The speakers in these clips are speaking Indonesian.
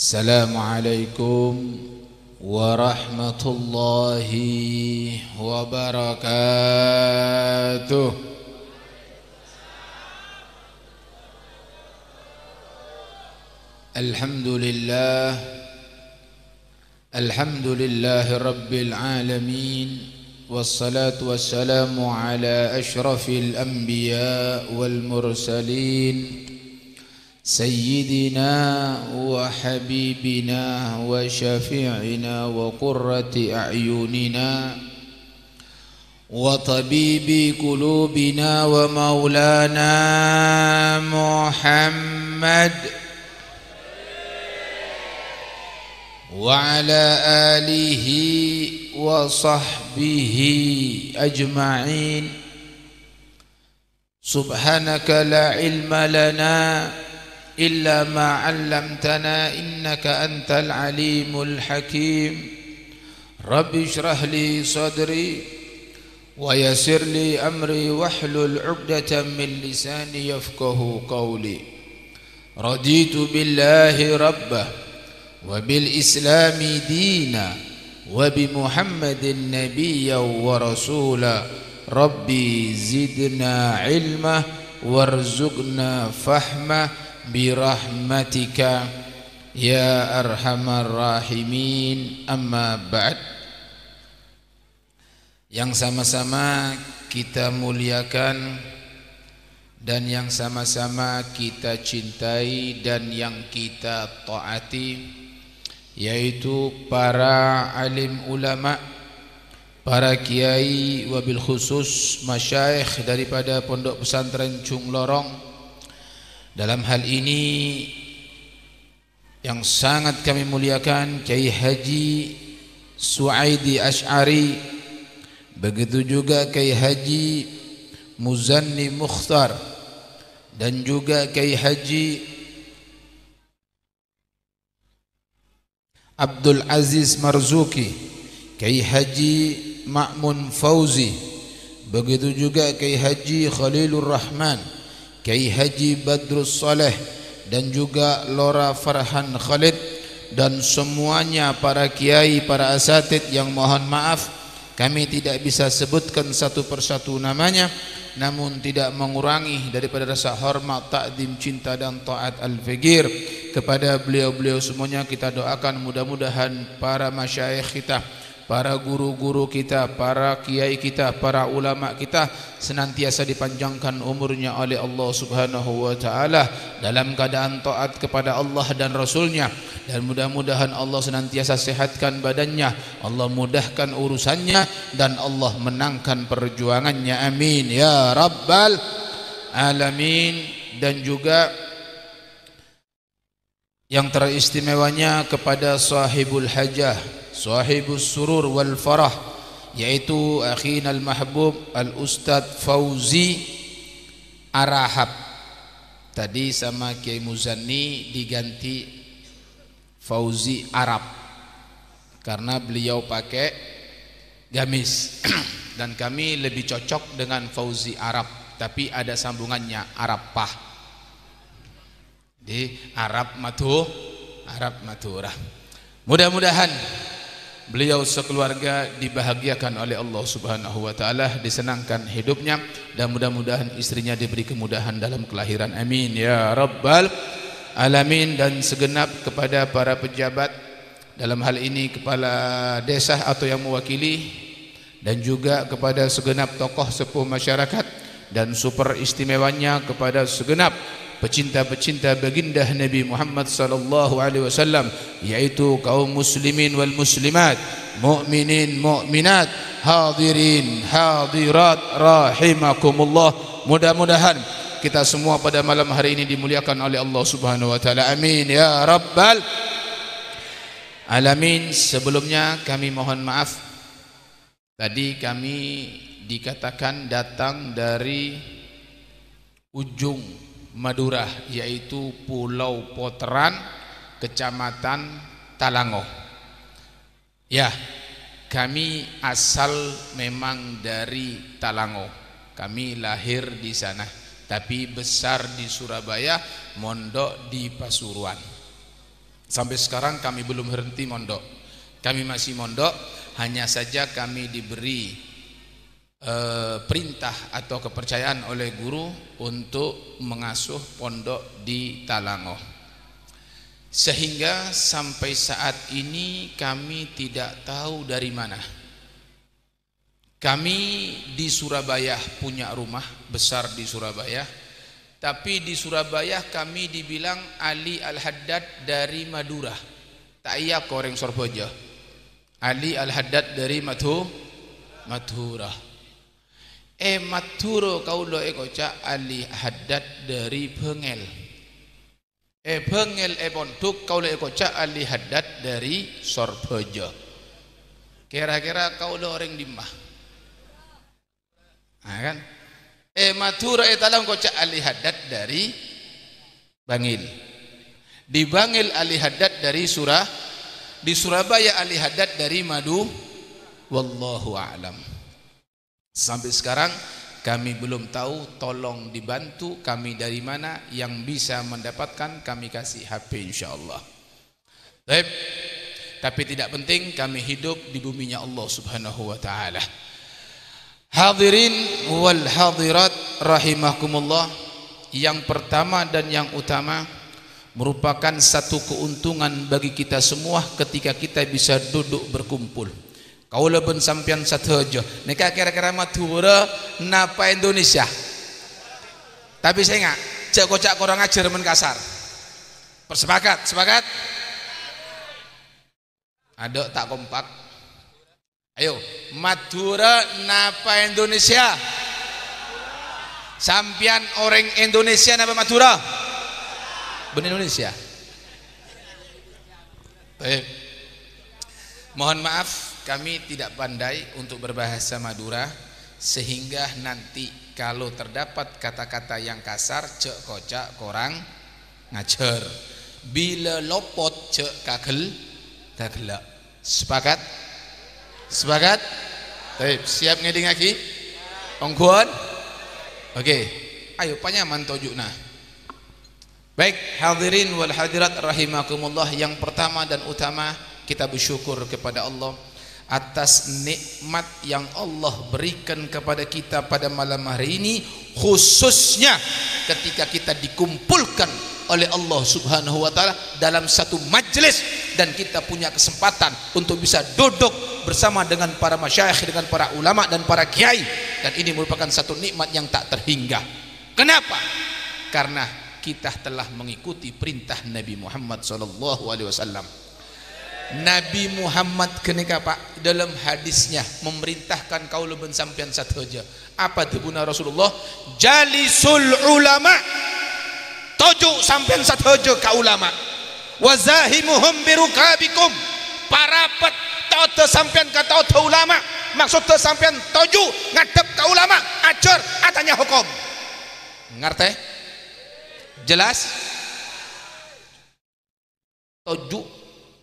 Assalamualaikum warahmatullahi wabarakatuh. Alhamdulillahi rabbil alamin, wassalatu wassalamu ala ashrafil anbiya wal mursalin, سيدنا وحبيبنا وشفيعنا وقرة أعيننا وطبيب قلوبنا ومولانا محمد وعلى آله وصحبه أجمعين. سبحانك لا علم لنا إلا ما علمتنا إنك أنت العليم الحكيم. رب اشرح لي صدري ويسر لي أمري واحلل عقدة من لساني يفقه قولي. رضيت بالله ربا وبالإسلام دينا وبمحمد نبيا ورسولا. ربي زدنا علما وارزقنا فهما birahmatika ya arhamar rahimin. Amma ba'd. Yang sama-sama kita muliakan dan yang sama-sama kita cintai dan yang kita taati, yaitu para alim ulama, para kiai, wabil khusus masyayikh daripada Pondok Pesantren Cung Lorong. Dalam hal ini yang sangat kami muliakan Kiai Haji Suaidi Asy'ari, begitu juga Kiai Haji Muzanni Mukhtar, dan juga Kiai Haji Abdul Aziz Marzuki, Kiai Haji Ma'mun Fauzi, begitu juga Kiai Haji Khalilur Rahman, Kiai Haji Badrus Saleh, dan juga Lora Farhan Khalid, dan semuanya para kiai, para asatid yang mohon maaf kami tidak bisa sebutkan satu persatu namanya, namun tidak mengurangi daripada rasa hormat, takdim, cinta dan taat al-fikir kepada beliau-beliau semuanya. Kita doakan mudah-mudahan para masyayikh kita, para guru-guru kita, para kiai kita, para ulama kita senantiasa dipanjangkan umurnya oleh Allah Subhanahu wa taala dalam keadaan taat kepada Allah dan Rasulnya, dan mudah-mudahan Allah senantiasa sehatkan badannya, Allah mudahkan urusannya, dan Allah menangkan perjuangannya. Amin ya rabbal alamin. Dan juga yang teristimewanya kepada sahibul hajah, sahibus surur wal farah, yaitu akhina al-mahbub al-Ustadz Fauzi Arahab. Tadi sama Kiai Muzanni diganti Fauzi Arab karena beliau pakai gamis dan kami lebih cocok dengan Fauzi Arab, tapi ada sambungannya Arabah di Arab Madurah. Mudah-mudahan beliau sekeluarga dibahagiakan oleh Allah Subhanahu wa taala, disenangkan hidupnya, dan mudah-mudahan istrinya diberi kemudahan dalam kelahiran. Amin ya rabbal alamin. Dan segenap kepada para pejabat, dalam hal ini kepala desa atau yang mewakili, dan juga kepada segenap tokoh sepuh masyarakat, dan super istimewanya kepada segenap pecinta-pecinta baginda Nabi Muhammad sallallahu alaihi wasallam, yaitu kaum muslimin wal muslimat, mukminin mukminat, hadirin hadirat rahimakumullah. Mudah-mudahan kita semua pada malam hari ini dimuliakan oleh Allah Subhanahu wa taala. Amin ya rabbal alamin. Sebelumnya kami mohon maaf, tadi kami dikatakan datang dari ujung Madura, yaitu Pulau Poteran, Kecamatan Talango. Ya, kami asal memang dari Talango. Kami lahir di sana, tapi besar di Surabaya, mondok di Pasuruan. Sampai sekarang kami belum berhenti mondok. Kami masih mondok, hanya saja kami diberi perintah atau kepercayaan oleh guru untuk mengasuh pondok di Talangoh, sehingga sampai saat ini kami tidak tahu dari mana. Kami di Surabaya punya rumah besar di Surabaya, tapi di Surabaya kami dibilang Ali Al-Haddad dari Madura. Tak iya koreng Sorboja. Ali Al-Haddad dari Madura. Madura kaulo koca Ali Haddad dari Bengel. Bengel pondok kaulo koca Ali Haddad dari Sorbojo. Kira-kira kaulo orang di mah. Kan? Madura talang koca Ali Haddad dari Bangil. Di Bangil Ali Haddad dari di Surabaya Ali Haddad dari Madu. Wallahu a'lam. Sampai sekarang kami belum tahu, tolong dibantu kami dari mana, yang bisa mendapatkan kami kasih HP insyaallah. Baik. Tapi tidak penting, kami hidup di buminya Allah Subhanahu wa taala. Hadirin wal hadirat rahimakumullah, yang pertama dan yang utama merupakan satu keuntungan bagi kita semua ketika kita bisa duduk berkumpul. Kaulah pun sampian satu aja. Nika kira-kira Madura napa Indonesia. Tapi saya enggak, cak kocak korang ajar men kasar. Persepakat, sepakat? Ada tak kompak? Ayo, Madura napa Indonesia? Sampian orang Indonesia napa Madura? Benar Indonesia. Baik. Mohon maaf, kami tidak pandai untuk berbahasa Madura, sehingga nanti kalau terdapat kata-kata yang kasar, cek kocak korang ngajar. Bila lopot cek kagel tagelak. Sepakat? Sepakat? Baik, siap ngeding lagi? Ongkuan? Oke. Ayo panyaman tojukna. Baik, hadirin wal hadirat rahimakumullah, yang pertama dan utama kita bersyukur kepada Allah atas nikmat yang Allah berikan kepada kita pada malam hari ini, khususnya ketika kita dikumpulkan oleh Allah Subhanahu wa taala dalam satu majelis, dan kita punya kesempatan untuk bisa duduk bersama dengan para masyayikh, dengan para ulama dan para kiai, dan ini merupakan satu nikmat yang tak terhingga. Kenapa? Karena kita telah mengikuti perintah Nabi Muhammad SAW. Nabi Muhammad kenika Pak dalam hadisnya memerintahkan kaula ben sampean sateja. Apa tu guna Rasulullah? Jalisul ulama. Toju sampean sateja ka ulama. Wazahimuhum birukabikum. Parapat toto sampean ka toto ulama. Maksud tu sampean toju ngadep ka ulama, ajar atanya hukum. Ngerti? Jelas? Toju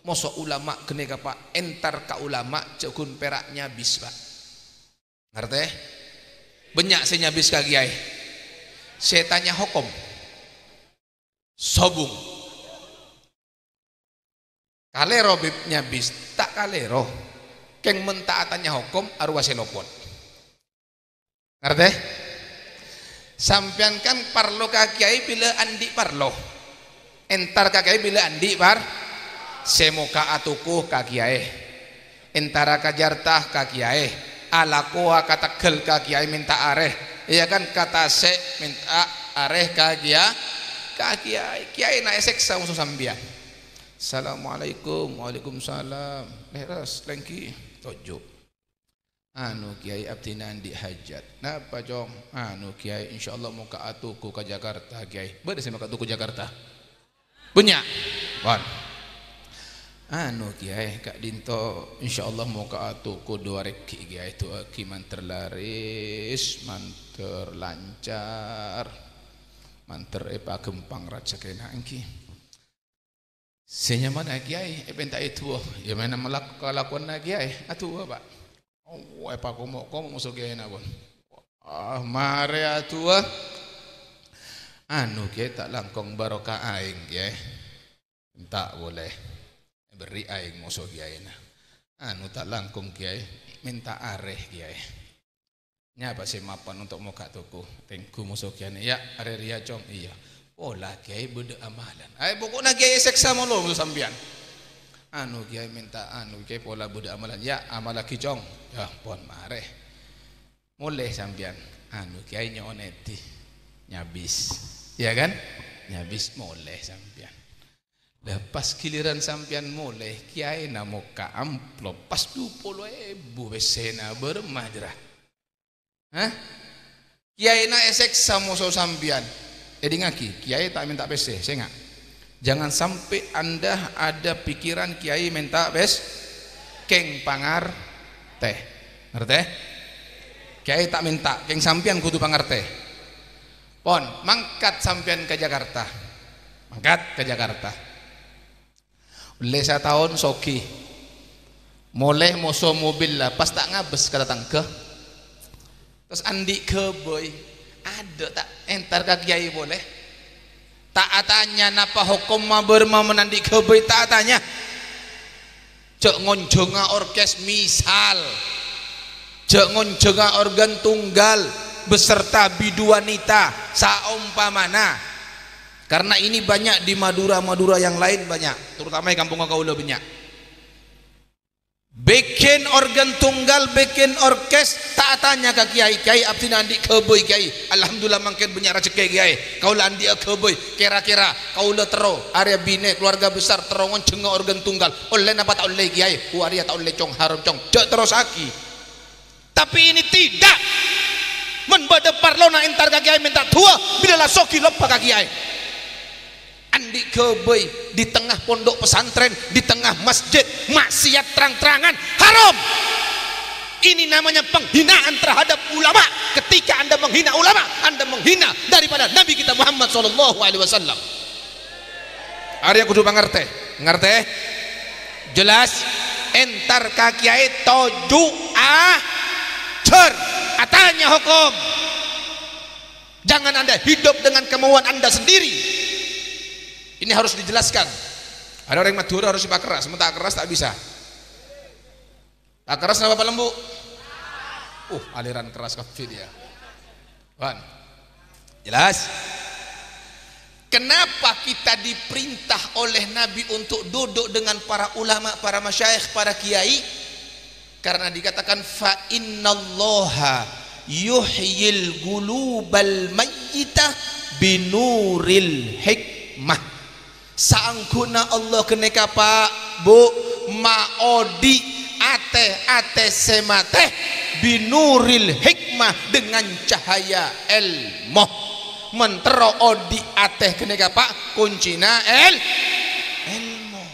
mosok ulama kene Pak entar ka ulama cekun peraknya bis Pak. Ngerti? Banyak saya nyabis ka kiai. Saya tanya hukum. Sobung. Kalero bib nyabis tak kalero. Keng mentaatannya hukum arwah selopon. Ngerti? Sampean kan parlo ka kiai bila andi parlo. Entar ka kiai bila andi par semoga atukuh kakiai, entara kajartah kakiai, alakoa kata gel kakiai minta areh, iya kan kata se minta areh kakiai, kiai na esek sama sambian. Assalamualaikum, waalaikumsalam. Leras lengki tojo. Anu kiai abdi nandi hajat. Napa jong? Anu kiai insyaallah mau ka atuku ke Jakarta kiai. Bade sih mau ka atuku Jakarta. Punya. Wan. Anu kiai kak dinto insyaallah mau ke atuku dua reki kiai tu aki manter laris, manter lancar, manter epa gempang raja kena angki. Senya mana kiai? Penta itu ya mana melakukan kiai? Atu Pak. Oh epa komo musuh kiai na bon. Ah mare atu anu kiai tak langkong barokah aing kiai. Tak boleh beri aing musuh kiai nah. Anu tak langkung kiai minta areh kiai. Nya apa sih mapan untuk muka tuku tengku musuh kiai ya are ria cong iya. Pola kiai beda amalan. Ai pokoknya kiai seksa mulu musuh sampean. Anu kiai minta anu kiai pola beda amalan ya amala kicong. Ya pon mareh. Mulai sampean anu kiai nyoneti nyabis. Ya kan? Nyabis mulai sampean. Lepas giliran sampean mulai kiai na muka amplop pas 20.000 besena bermajrah. Hah? Kiai na esek samoso sampean. Ngaki kiai tak minta PC, saya enggak. Jangan sampai Anda ada pikiran kiai minta bes keng pangar teh. Ngerti? Kiai tak minta, keng sampean kudu pangar teh. Pon, mangkat sampean ke Jakarta. Mangkat ke Jakarta. Oleh 1 tahun soki mulai moso mobil lah pas tak ngabes ke datang ke terus andi ke boy ada tak entar ke kiai boleh tak tanya napa hukum berma menandi ke boy tak tanya cek ngonjonga orkes misal cek ngonjonga organ tunggal beserta bidu wanita saumpamana. Karena ini banyak di Madura yang lain banyak, terutama di kampung kaula banyak. Bikin organ tunggal, bikin orkes, tak tanya ke kiai abdi nandi keboy kiai. Alhamdulillah mangken banyak rezeki kiai. Kaula andi keboy, kira-kira kaula tero area bine keluarga besar terongon cenga organ tunggal. Oleh napa tak oleh kiai? Waria tak oleh cong haram cong. Cek terus aki. Tapi ini tidak. Men bade parlona entar ka kiai minta tua bila lah soki lepa ka kiai. Andi keboi di tengah pondok pesantren, di tengah masjid, maksiat terang-terangan, haram. Ini namanya penghinaan terhadap ulama. Ketika Anda menghina ulama, Anda menghina daripada Nabi kita Muhammad SAW. Arya kudu pangerti, ngerti? Jelas? Entar kakiai toju cer atanya hukum. Jangan Anda hidup dengan kemauan Anda sendiri. Ini harus dijelaskan. Ada orang Madura harus dipak keras, sementara keras tak bisa. Tak keras kenapa Pak Lembu? Aliran keras kafe dia. Wan. Jelas? Kenapa kita diperintah oleh Nabi untuk duduk dengan para ulama, para masyayikh, para kiai? Karena dikatakan fa innallaha yuhyil gulubal mayyitah binuril hikmah. Saangkuna Allah keneka Pak Bu maodi ate semate binuril hikmah dengan cahaya ilmu mentero odi ate keneka Pak kuncina ilmu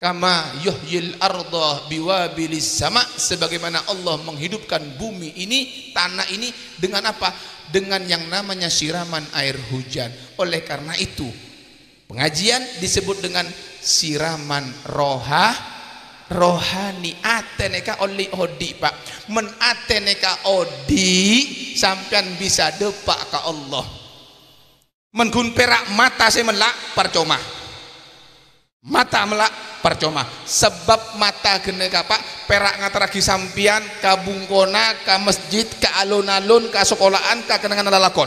kama yuhyil arda biwabilis sama sebagaimana Allah menghidupkan bumi ini tanah ini dengan apa? Dengan yang namanya siraman air hujan. Oleh karena itu pengajian disebut dengan siraman rohani ateneka oli odi Pak men ateneka odi sampean bisa depak ke Allah men gun perak mata saya melak percuma mata melak percuma sebab mata geneka Pak perak ngataragi sampean ka bungkona ka masjid ka alun-alun ka sekolahan ka kenangan lalakon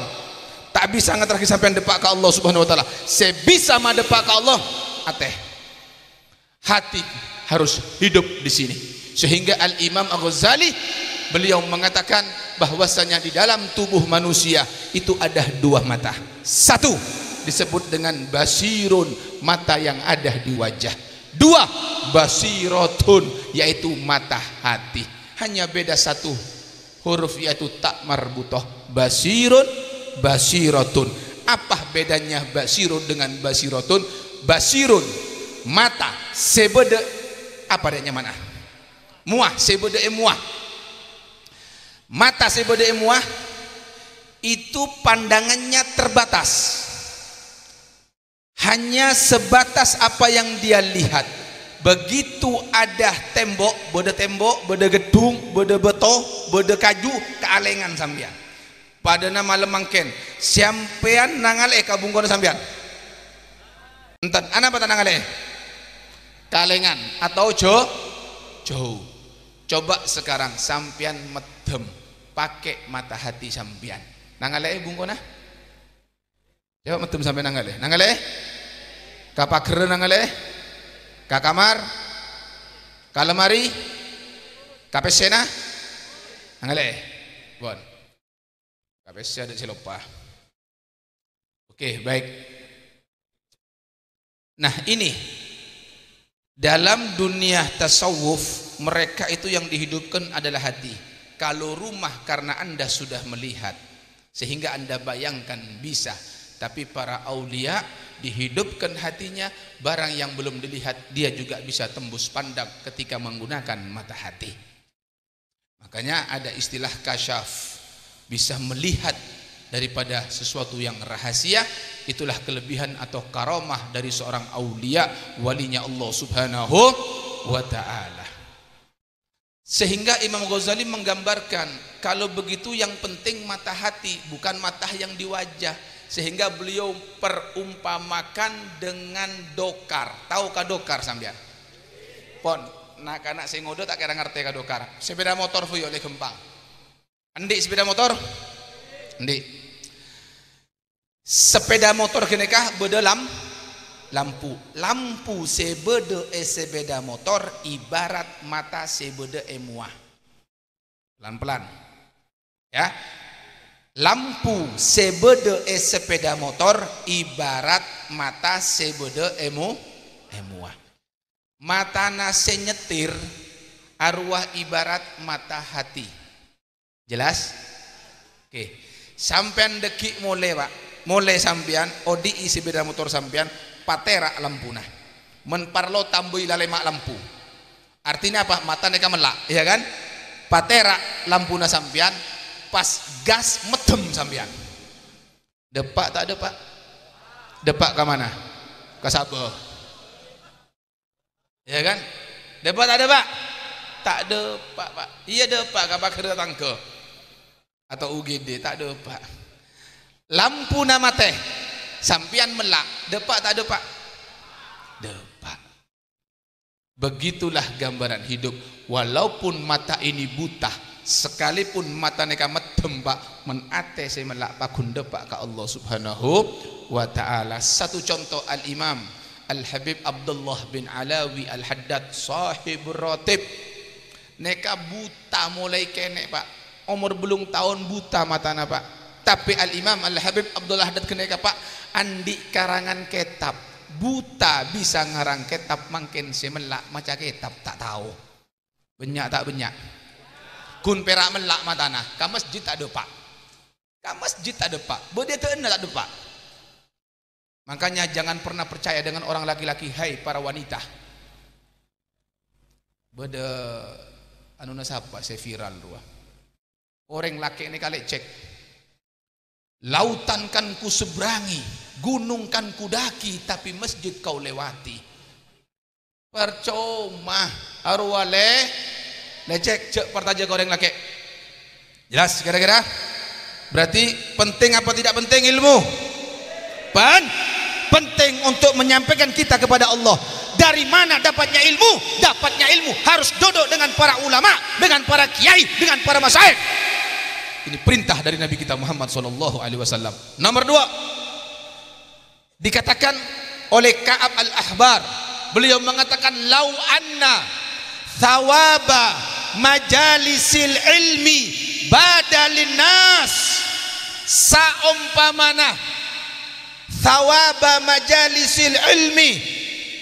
tak bisa ngeteraki sampean depak ke Allah Subhanahu wa taala. Sebisa mah depak ke Allah ateh. Hati harus hidup di sini. Sehingga Al-Imam Al-Ghazali beliau mengatakan bahwasanya di dalam tubuh manusia itu ada 2 mata. 1 disebut dengan basirun, mata yang ada di wajah. 2 basiratun, yaitu mata hati. Hanya beda 1 huruf yaitu tak marbutoh. Basirun basiratun. Apa bedanya basirun dengan basiratun? Basirun mata sebede apa adanya mana? Muah sebede muah. Mata sebede muah itu pandangannya terbatas. Hanya sebatas apa yang dia lihat. Begitu ada tembok, beda gedung, beda beto, beda kaju, kealengan sampean. Pada nama lemangken sampean nangal kabungkon sampean Enten ana apa tanang ale? Kalengan atau jauh. Coba sekarang sampian medem pakai mata hati sampian. Nangale bungkona? Coba medem sampai nangale. Nangale? Ka pager nangale? Ka kamar? Ka lemari? Ka pesena? Nangale. Bon. Ka pese ada silopa. Oke, baik. Nah, ini dalam dunia tasawuf mereka itu yang dihidupkan adalah hati. Kalau rumah karena Anda sudah melihat sehingga Anda bayangkan bisa, tapi para aulia dihidupkan hatinya, barang yang belum dilihat dia juga bisa tembus pandang ketika menggunakan mata hati. Makanya ada istilah kasyaf, bisa melihat daripada sesuatu yang rahasia. Itulah kelebihan atau karamah dari seorang aulia, walinya Allah subhanahu wa ta'ala. Sehingga Imam Ghazali menggambarkan, kalau begitu yang penting mata hati, bukan mata yang di wajah. Sehingga beliau perumpamakan dengan dokar. Tahukah dokar sampean? Pon, nak anak sing ngodo tak kira ngerti ka dokar. Sepeda motor fuyo oleh gempang. Endik sepeda motor? Endik. Sepeda motor kenekah beda lampu sebeda sepeda motor ibarat mata sebeda emuah. Pelan-pelan ya. Lampu sebeda sepeda motor ibarat mata sebeda emuah. Mata nase nyetir arwah ibarat mata hati. Jelas? Oke. Sampean dekik mulai Pak, mulai sampean odi isi sepeda motor sampean patera lampuna menparlo tambui lalemak lampu. Artinya apa? Mata neka melak, ya kan? Patera lampuna sampean pas gas medem sampean. Depak tak depak? Depak ke mana? Ke Sabah. Ya kan? Depak tak depak? Tak depak Pak. Iya depak kapal kereta tangke atau UGD tak depak. Lampu nama teh sampian melak, depak tak depak? Depak. Begitulah gambaran hidup. Walaupun mata ini buta, sekalipun mata neka medem Pak, menate saya melak pakun depak ke Allah subhanahu wa ta'ala. Satu contoh Al-Imam Al-Habib Abdullah bin Alawi Al-Haddad sahibur ratib, neka buta mulai kene Pak, umur belum tahun buta matana Pak. Tapi Al-Imam Al-Habib Abdullah Haddad keneka Pak, andi karangan kitab, buta bisa ngarang kitab, makin semelak maca kitab tak tahu. Benyak tak benyak? Kun perak melak matana, ka masjid tak ada Pak. Ka masjid tak ada Pak. Bede teena tak ada Pak. Makanya jangan pernah percaya dengan orang laki-laki, hai para wanita. Bede anu nasapa saya viral dua. Orang laki ini kali cek. Lautan kan ku seberangi, gunung kan ku daki, tapi masjid kau lewati. Percuma arwale lecek cek pertaja goreng laki. Jelas kira-kira? Berarti penting apa tidak penting ilmu? Penting untuk menyampaikan kita kepada Allah. Dari mana dapatnya ilmu? Dapatnya ilmu harus duduk dengan para ulama, dengan para kiai, dengan para masyayikh. Ini perintah dari Nabi kita Muhammad SAW. Nomor 2, dikatakan oleh Ka'ab al-Ahbar, beliau mengatakan, lau anna thawaba majalisil ilmi badalin nas, saumpamana thawaba majalisil ilmi,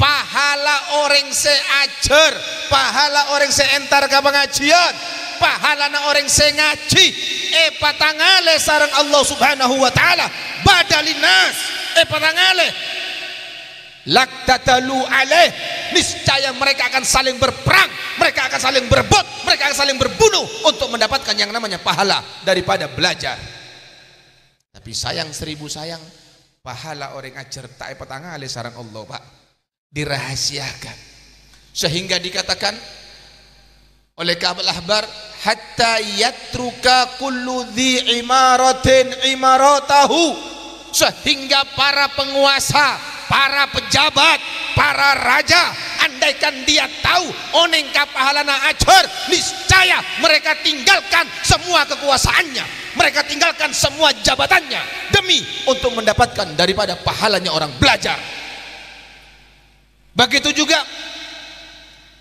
pahala orang seajar, pahala orang seentar ke pengajian, pahala orang sengaji, patangale sarang Allah subhanahu wa ta'ala badalinas, patangale laktatalu alaih, niscaya mereka akan saling berperang, mereka akan saling berebut, mereka akan saling berbunuh untuk mendapatkan yang namanya pahala daripada belajar. Tapi sayang seribu sayang, pahala orang ajar tak patangale sarang Allah Pak, dirahasiakan. Sehingga dikatakan oleh Ka'ab al-Ahbar, hatta yatruka kullu dhi imaratin imaratahu, sehingga para penguasa, para pejabat, para raja, andaikan dia tahu oneng kapahalana ajar, niscaya mereka tinggalkan semua kekuasaannya, mereka tinggalkan semua jabatannya demi untuk mendapatkan daripada pahalanya orang belajar. Begitu juga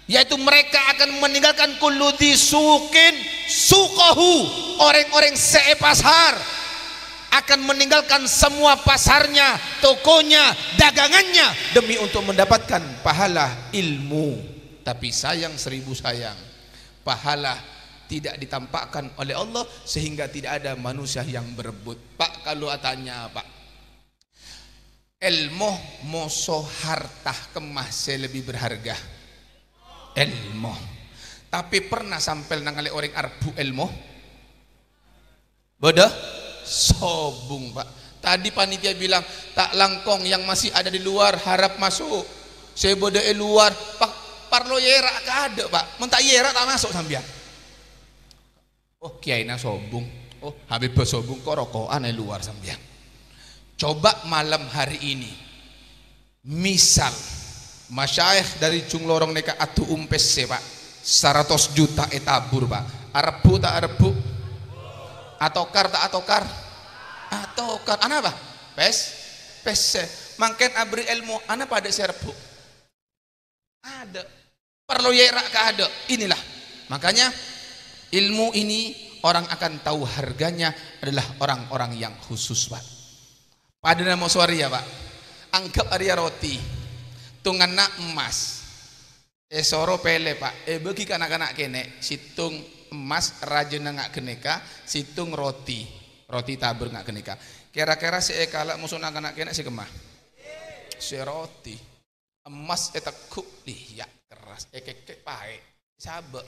yaitu mereka akan meninggalkan kullu dzi suqin suqahu, orang-orang pasar akan meninggalkan semua pasarnya, tokonya, dagangannya demi untuk mendapatkan pahala ilmu. Tapi sayang seribu sayang, pahala tidak ditampakkan oleh Allah sehingga tidak ada manusia yang berebut. Pak, kalau tanya Pak, ilmu moso harta kemas lebih berharga ilmu, tapi pernah sampai nangali orang arbu ilmu bodoh sobung Pak. Tadi panitia bilang tak langkong yang masih ada di luar harap masuk, saya bodoh luar Pak, parlo yerak ke ada Pak, mentak yerak tak masuk sambian. Oh kiai na sobung, oh habib sobung kok rokokan luar sambian. Coba malam hari ini misal masyayikh dari Junglorong neka atu umpes Pak 100 juta etabur Pak, arbu tak arbu, atokar tak atokar, atokar ana apa pes mangken abri ilmu ana pada serbu ada perlu yerak ka ada. Inilah makanya ilmu ini orang akan tahu harganya adalah orang-orang yang khusus Pak. Pada nama suari ya Pak, anggap area roti tunganna emas soro pele Pak, bagi kanak-kanak kene situng emas rajin ngak keneka, situng roti tabur ngak keneka. Kira-kira si ekala musuh anak-anak kene si kemah si roti emas etakuk ya keras ekek pae sabe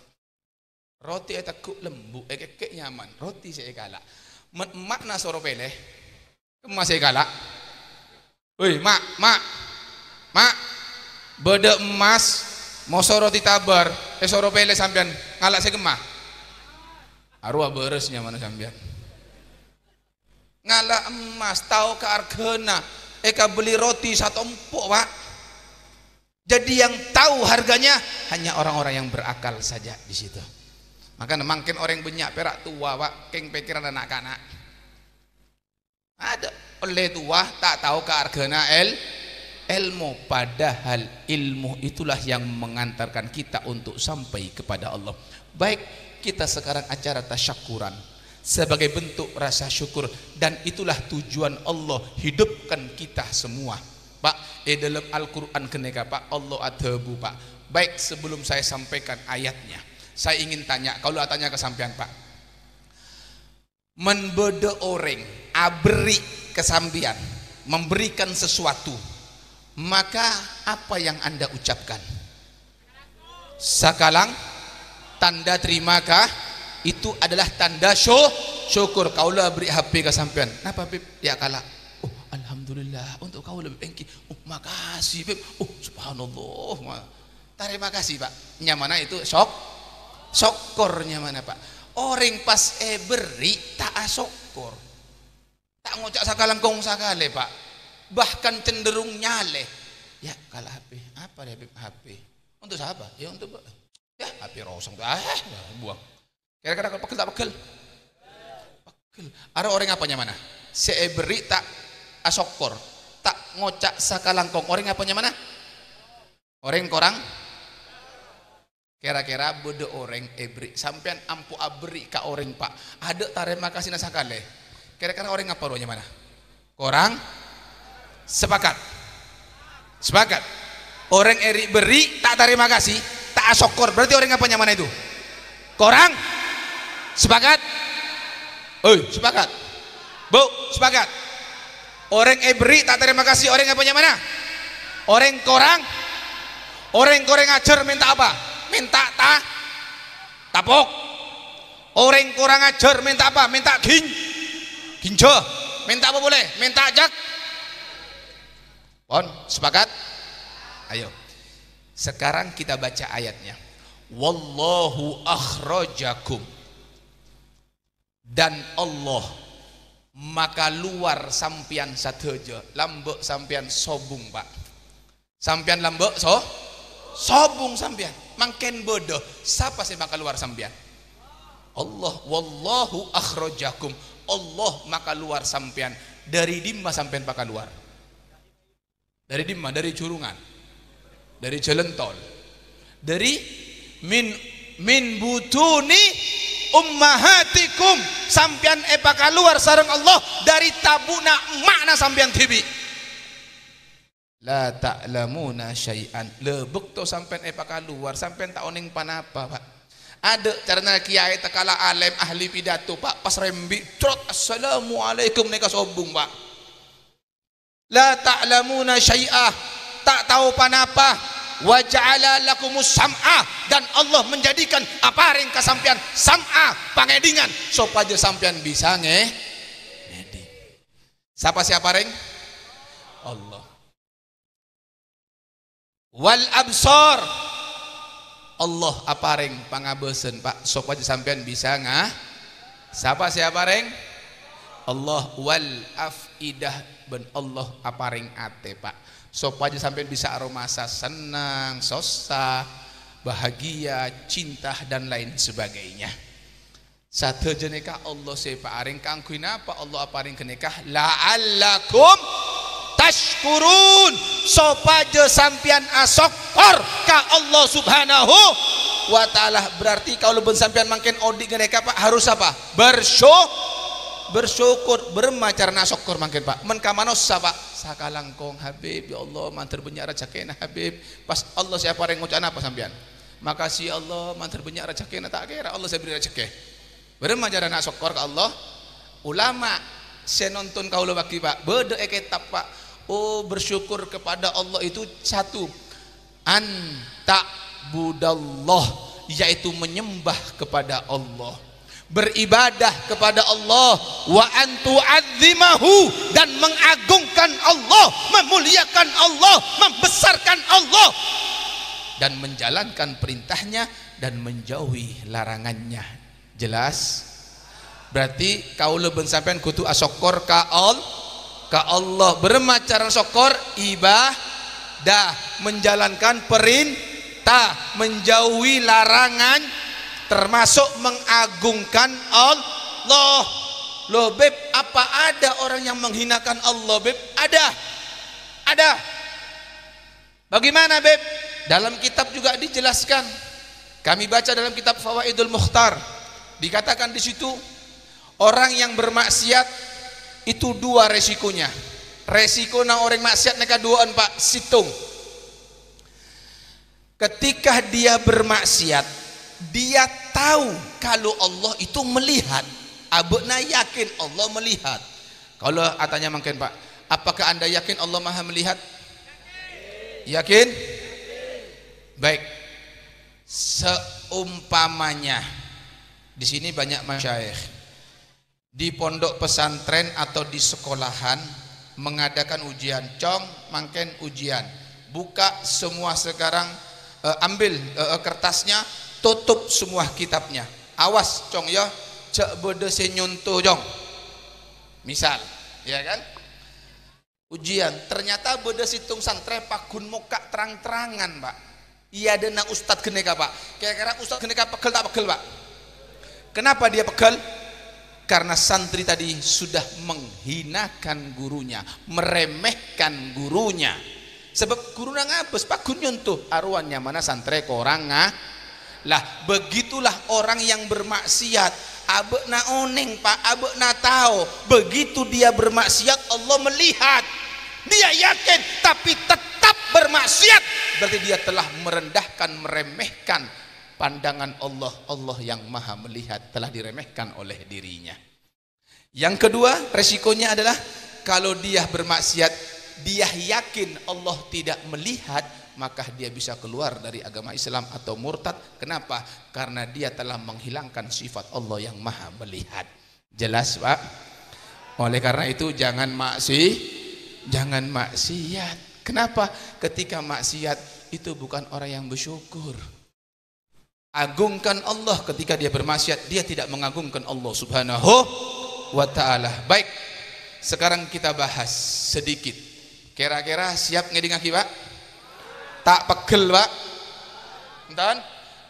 roti etakuk lembu ekek nyaman roti si ekala makna soro pele emas si ekala. Woi mak beda emas mau roti tabar soro pele sampean ngalak si kemah arwah beresnya mana sampean ngalah emas tahu ke argana eka beli roti satu empuk Pak. Jadi yang tahu harganya hanya orang-orang yang berakal saja di situ. Maka makin orang banyak perak tua Pak, keng pikiran anak-anak ada oleh tua tak tahu ke argana ilmu, padahal ilmu itulah yang mengantarkan kita untuk sampai kepada Allah. Baik, kita sekarang acara tasyakuran sebagai bentuk rasa syukur, dan itulah tujuan Allah hidupkan kita semua Pak. Dalam Al-Quran keneka Pak Allah adhabu Pak. Baik, sebelum saya sampaikan ayatnya, saya ingin tanya, kalau tanya ke sampean Pak, membeda orang abri kesambian memberikan sesuatu, maka apa yang Anda ucapkan? Sakalang tanda terimakah? Itu adalah tanda syukur. Kaulah beri HP ke sampean. Napa Bib? Ya kalah. Oh alhamdulillah untuk kau lebih engki. Oh makasih Bib. Oh subhanallah. Terima kasih Pak. Nyamana itu syukurnya mana Pak? Orang pas beri tak syukur. Tak ngocak sakalangkong sakale Pak. Bahkan cenderung nyale. Ya kalah HP. Apa dia Bib? HP. Untuk siapa? Ya untuk ya HP rosong. Buang. Kira-kira kalau pegel tak pegel? Pegel. Ada orang apanya mana? Seberi tak asokor, tak ngocak sakalangkong. Orang apanya mana? Orang korang? Kira-kira bodoh orang ebri. Sampean ampu abri ka orang Pak. Ada terima kasih nasakale. Kira-kira orang apa rohnya mana? Korang? Sepakat. Sepakat. Orang eri beri tak terima kasih, tak asokor. Berarti orang apanya mana itu? Korang? Sepakat? Sepakat. Bu, sepakat. Orang beri tak terima kasih, orang apanya mana? Orang korang? Orang ajar minta apa? Minta tapok. Orang kurang ajar minta apa? Minta ginjo. Minta apa boleh? Minta jak. Pon, sepakat? Ayo. Sekarang kita baca ayatnya. Wallahu akhrajakum, dan Allah maka luar sampian sateja lambek sampian sobung Pak. Sampian lambek sobung sampian mangken bodoh. Siapa sih maka luar sampian? Allah. Wallahu akhrajakum. Allah maka luar sampian. Dari dimma sampian maka luar. Dari dimma, dari curungan, dari jalan tol, dari min butuni ummahatikum sampian epaka luar sareng Allah dari tabuna makna sampian tibi. La ta'lamuna syai'an. Lebek to sampian epaka luar sampian tak oning panapa Pak. Ada caranya kiai takala alim ahli pidato Pak pas rembi trot assalamualaikum neka sobung Pak. La ta'lamuna syai'ah, tak tahu panapa. Wa ja'ala lakumus sam'a, dan Allah menjadikan apa ring kasampian sam'a pangedingan supaya sampian bisa ngedi. Siapa ring? Allah. Wal absar, Allah apa ring pangabeuseun Pak supaya sampian bisa siapa ring? Allah. Wal afidah, ben Allah apa ring ate Pak supaya sampai bisa aromasa senang, sosa, bahagia, cinta dan lain sebagainya. Satu jenekah Allah sepa aring kangkuin apa Allah apa ring kenekah la'allakum tashkurun supaya sampian asokor ka Allah subhanahu wa ta'ala. Berarti kalau ben sampian mangken odi kenekah Pak harus apa? Bersyukur bermacarna syukur mangken Pak. Men kamanos Pak sakalangkong Habib ya Allah mantar banyak rezekina Habib. Pas Allah siapa yang ngucapna apa sampean? Makasih Allah mantar banyak rezekina tak kira Allah saya beri rezeki. Bermacarna syukur ke Allah. Ulama saya nonton kaula baki Pak. Bede kitab Pak. Oh bersyukur kepada Allah itu satu. Ta'budallah, yaitu menyembah kepada Allah, beribadah kepada Allah, wa antu'azzimahu, dan mengagungkan Allah, memuliakan Allah, membesarkan Allah, dan menjalankan perintahnya dan menjauhi larangannya. Jelas? Berarti kaula ben sampean kudu asyukur ka Allah, bermacara syukur ibadah, menjalankan perintah, menjauhi larangan, termasuk mengagungkan Allah. Loh Beb, apa ada orang yang menghinakan Allah Beb? Ada. Bagaimana Beb? Dalam kitab juga dijelaskan. Kami baca dalam kitab Fawaidul Mukhtar, dikatakan di situ orang yang bermaksiat itu dua resikonya. Resiko na orang maksiat neka duaan Pak situng. Ketika dia bermaksiat, dia tahu kalau Allah itu melihat. Abukna yakin Allah melihat. Kalau atanya mungkin Pak, apakah Anda yakin Allah Maha melihat? Yakin? Baik. Seumpamanya di sini banyak masyayikh di pondok pesantren atau di sekolahan mengadakan ujian, cong mangken ujian, buka semua sekarang, ambil kertasnya, tutup semua kitabnya, awas cong ya, cek bede senyuntuh jong, misal ya kan, ujian ternyata bede situng santre pakun muka terang-terangan Pak. Iya dena ustad keneka Pak, kira-kira ustad keneka pegel tak pegel Pak? Kenapa dia pegel? Karena santri tadi sudah menghinakan gurunya, meremehkan gurunya. Sebab gurunya ngabes Pak gun nyuntuh arwannya mana santre korang lah. Begitulah orang yang bermaksiat, abekna oneng Pak, abekna tahu begitu dia bermaksiat Allah melihat, dia yakin tapi tetap bermaksiat, berarti dia telah merendahkan, meremehkan pandangan Allah. Allah yang maha melihat telah diremehkan oleh dirinya. Yang kedua resikonya adalah kalau dia bermaksiat, dia yakin Allah tidak melihat, maka dia bisa keluar dari agama Islam atau murtad. Kenapa? Karena dia telah menghilangkan sifat Allah yang maha melihat. Jelas Pak? Oleh karena itu jangan maksiat. Kenapa? Ketika maksiat itu bukan orang yang bersyukur. Agungkan Allah. Ketika dia bermaksiat, dia tidak mengagungkan Allah subhanahu wa ta'ala. Baik, sekarang kita bahas sedikit. Kira-kira siap ngedingaki Pak? Tak pegel Pak? Enten?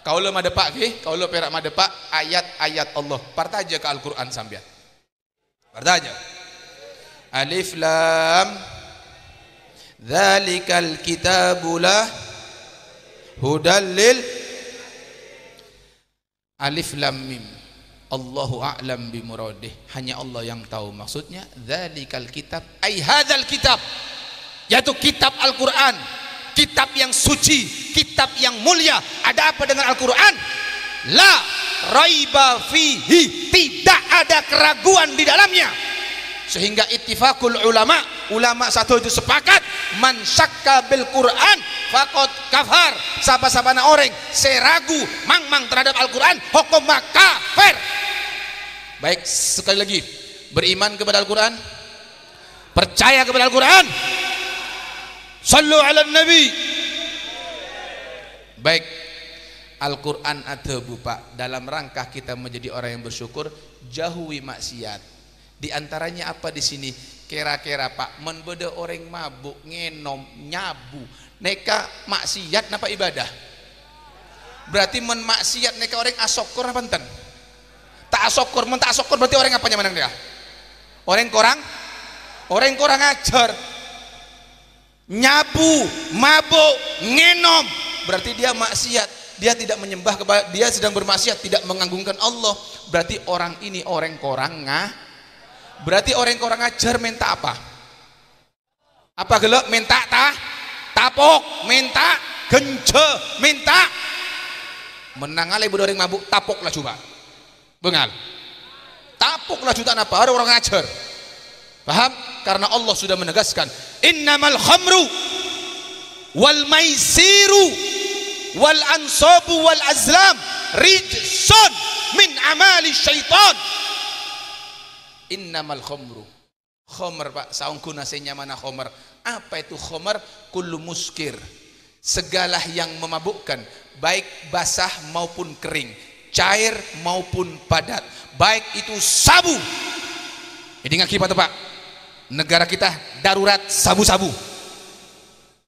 Kaulah madepak ki, kaulah perak madepak ayat-ayat Allah. Partaja ke Al-Qur'an sampean. Partaja. Alif lam dzalikal kitabu la hudal lil alif lam mim. Allahu a'lam bimuradih. Hanya Allah yang tahu maksudnya. Dzalikal kitab ai hadzal kitab. Yaitu kitab Al-Qur'an. Kitab yang suci, kitab yang mulia. Ada apa dengan Al-Quran? La raiba fihi, tidak ada keraguan di dalamnya. Sehingga ittifaqul ulama, ulama satu itu sepakat, man syakka bil Quran faqad kafar. Sapa-sapana orang seragu mang-mang terhadap Al-Quran, hukum kafir. Baik, sekali lagi, beriman kepada Al-Quran, percaya kepada Al-Quran, sallu ala nabi. Baik, Al-Quran ada Pak dalam rangka kita menjadi orang yang bersyukur, jauhi maksiat. Di antaranya apa di sini? Kira-kira Pak, menbeda orang mabuk, ngenom, nyabu, neka maksiat napa ibadah? Berarti men maksiat neka orang asokor apa enten? Tak asokor, men tak asokor berarti orang apanya menang dia? Orang kurang ajar. Nyabu, mabuk, ngenom, berarti dia maksiat. Dia tidak menyembah kepada, dia sedang bermaksiat, tidak mengagungkan Allah. Berarti orang ini orang korang berarti orang korang ajar minta apa? Apa gelok? Minta tapok, minta genje, minta menangali budak orang mabuk, tapoklah coba. Bengal. Tapoklah jutaan apa? Ada orang ajar. Paham? Karena Allah sudah menegaskan, innamal khamru wal maisiru wal ansabu wal azlam rijsun min amali syaitan. Innamal khamru, khamr Pak, saungku nasinya mana khamr? Apa itu khamr? Kullu muskir, segala yang memabukkan, baik basah maupun kering, cair maupun padat, baik itu sabu. Jadi ngakibat Pak, negara kita darurat sabu-sabu.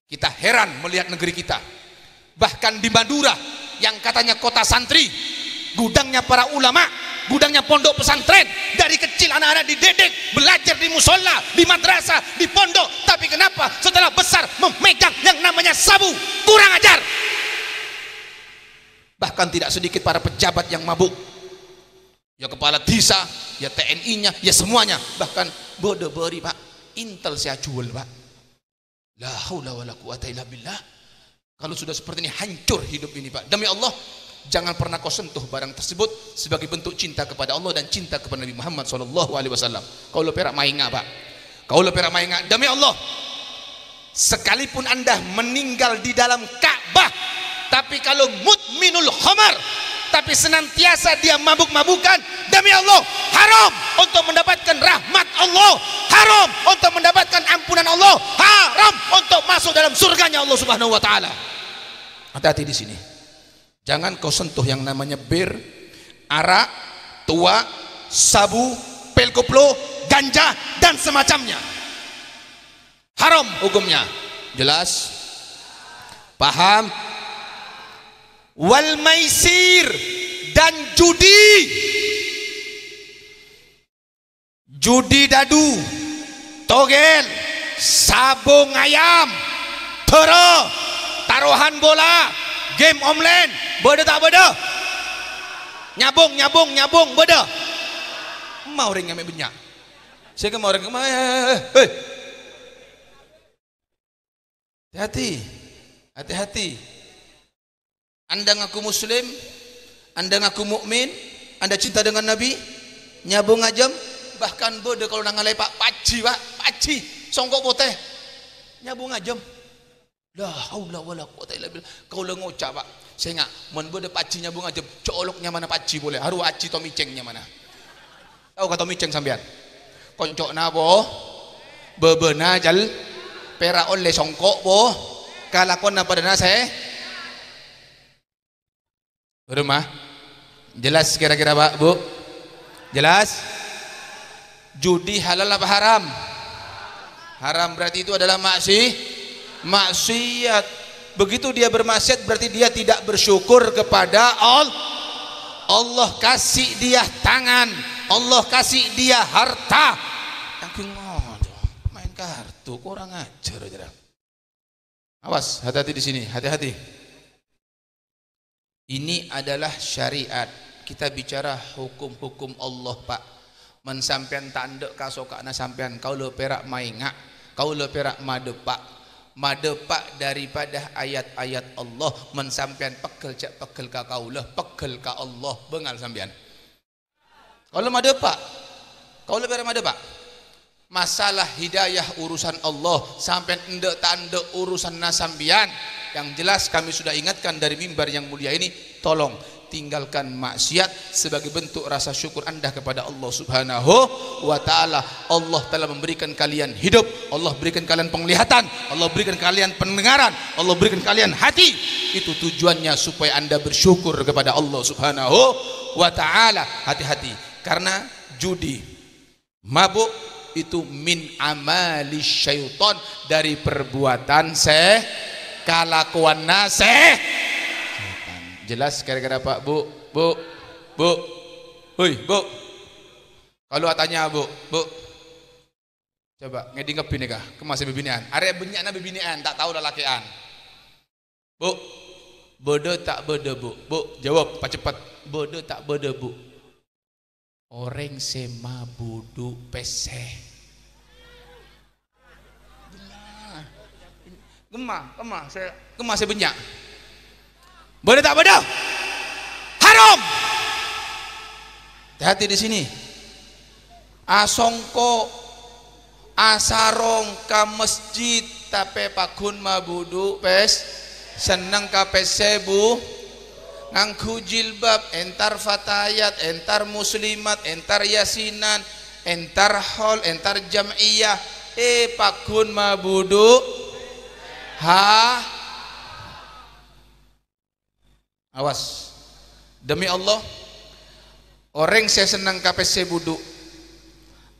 Kita heran melihat negeri kita. Bahkan di Madura yang katanya kota santri, gudangnya para ulama, gudangnya pondok pesantren, dari kecil anak-anak dididik belajar di musola, di madrasah, di pondok, tapi kenapa setelah besar memegang yang namanya sabu? Kurang ajar. Bahkan tidak sedikit para pejabat yang mabuk, ya kepala desa, ya TNI-nya, ya semuanya. Bahkan bodoh beri Pak, Intel saya jual Pak. La haula wala quwata illa billah. Kalau sudah seperti ini hancur hidup ini Pak. Demi Allah, jangan pernah kau sentuh barang tersebut sebagai bentuk cinta kepada Allah dan cinta kepada Nabi Muhammad SAW. Kau lo perak mainga Pak. Kau lo perak mainga. Demi Allah, sekalipun Anda meninggal di dalam Ka'bah, tapi kalau mudminul khamar, tapi senantiasa dia mabuk-mabukan, demi Allah haram untuk mendapatkan rahmat Allah, haram untuk mendapatkan ampunan Allah, haram untuk masuk dalam surganya Allah Subhanahu wa taala. Hati-hati di sini. Jangan kau sentuh yang namanya bir, arak, tua, sabu, pil koplo, ganja dan semacamnya. Haram hukumnya. Jelas? Paham? Wal maisir, dan judi dadu, togel, sabung ayam, tero, taruhan bola, game online, beda tak beda? Nyabung beda? Mau orang yang banyak. Saya mau orang hati-hati. Anda ngaku muslim, Anda ngaku mukmin, Anda cinta dengan Nabi, nyabung ajam, bahkan bodoh kalau nangalai Pak Paci, songkok poteh, nyabung ajam. La haula wala quwata illa billah. Kau le ngocak Pak. Saya ngak mun bodoh Paci nyabung ajam, coloknya mana Paci boleh, haru aci to micengnya mana. Tahu kata miceng sampean? Koncok nabo, bebena jal, pera oleh songkok bo, kalakon apa dana saya? Rumah jelas kira-kira Pak Bu? Jelas? Judi halal apa haram? Haram, berarti itu adalah maksiat. Begitu dia bermaksiat berarti dia tidak bersyukur kepada Allah. Allah kasih dia tangan, Allah kasih dia harta. Yang main kartu, kurang ajar aja. Awas, hati-hati di sini, hati-hati. Ini adalah syariat. Kita bicara hukum-hukum Allah, Pak. Men sampean tandek kasokakna sampean kau le perak maingak, kau le perak madepak. Madepak daripada ayat-ayat Allah, men sampean pegel cak pegel ka kaulah, pegel ka Allah bengal sampean. Kau le madepak. Kau le perak madepak. Masalah hidayah urusan Allah, sampean endek tandek urusan nasambian. Yang jelas kami sudah ingatkan dari mimbar yang mulia ini, tolong tinggalkan maksiat sebagai bentuk rasa syukur Anda kepada Allah Subhanahu wa taala. Allah telah memberikan kalian hidup, Allah berikan kalian penglihatan, Allah berikan kalian pendengaran, Allah berikan kalian hati. Itu tujuannya supaya Anda bersyukur kepada Allah Subhanahu wa taala. Hati-hati, karena judi, mabuk itu min amali syaitan, dari perbuatan kalakuan jelas kira-kira Pak, Bu, hui Bu, kalau tanya Bu, coba ngedingep bini kah, kemasih bebinian, area benyakna bebinian, tak tahu lalakian, Bu, bodoh tak bodoh Bu, jawab pak cepat, bodoh tak bodoh Bu, orang sema bodoh peseh. Gemah saya benyak. Boleh tak bodoh? Haram. Hati-hati di sini. Asongko asarong ka masjid tapi pakun mabudu pes seneng ka pesebu ngangku jilbab entar fatayat entar muslimat entar yasinan entar hol entar jam'iyah pakun mabudu awas, demi Allah, orang saya senang KPC buduk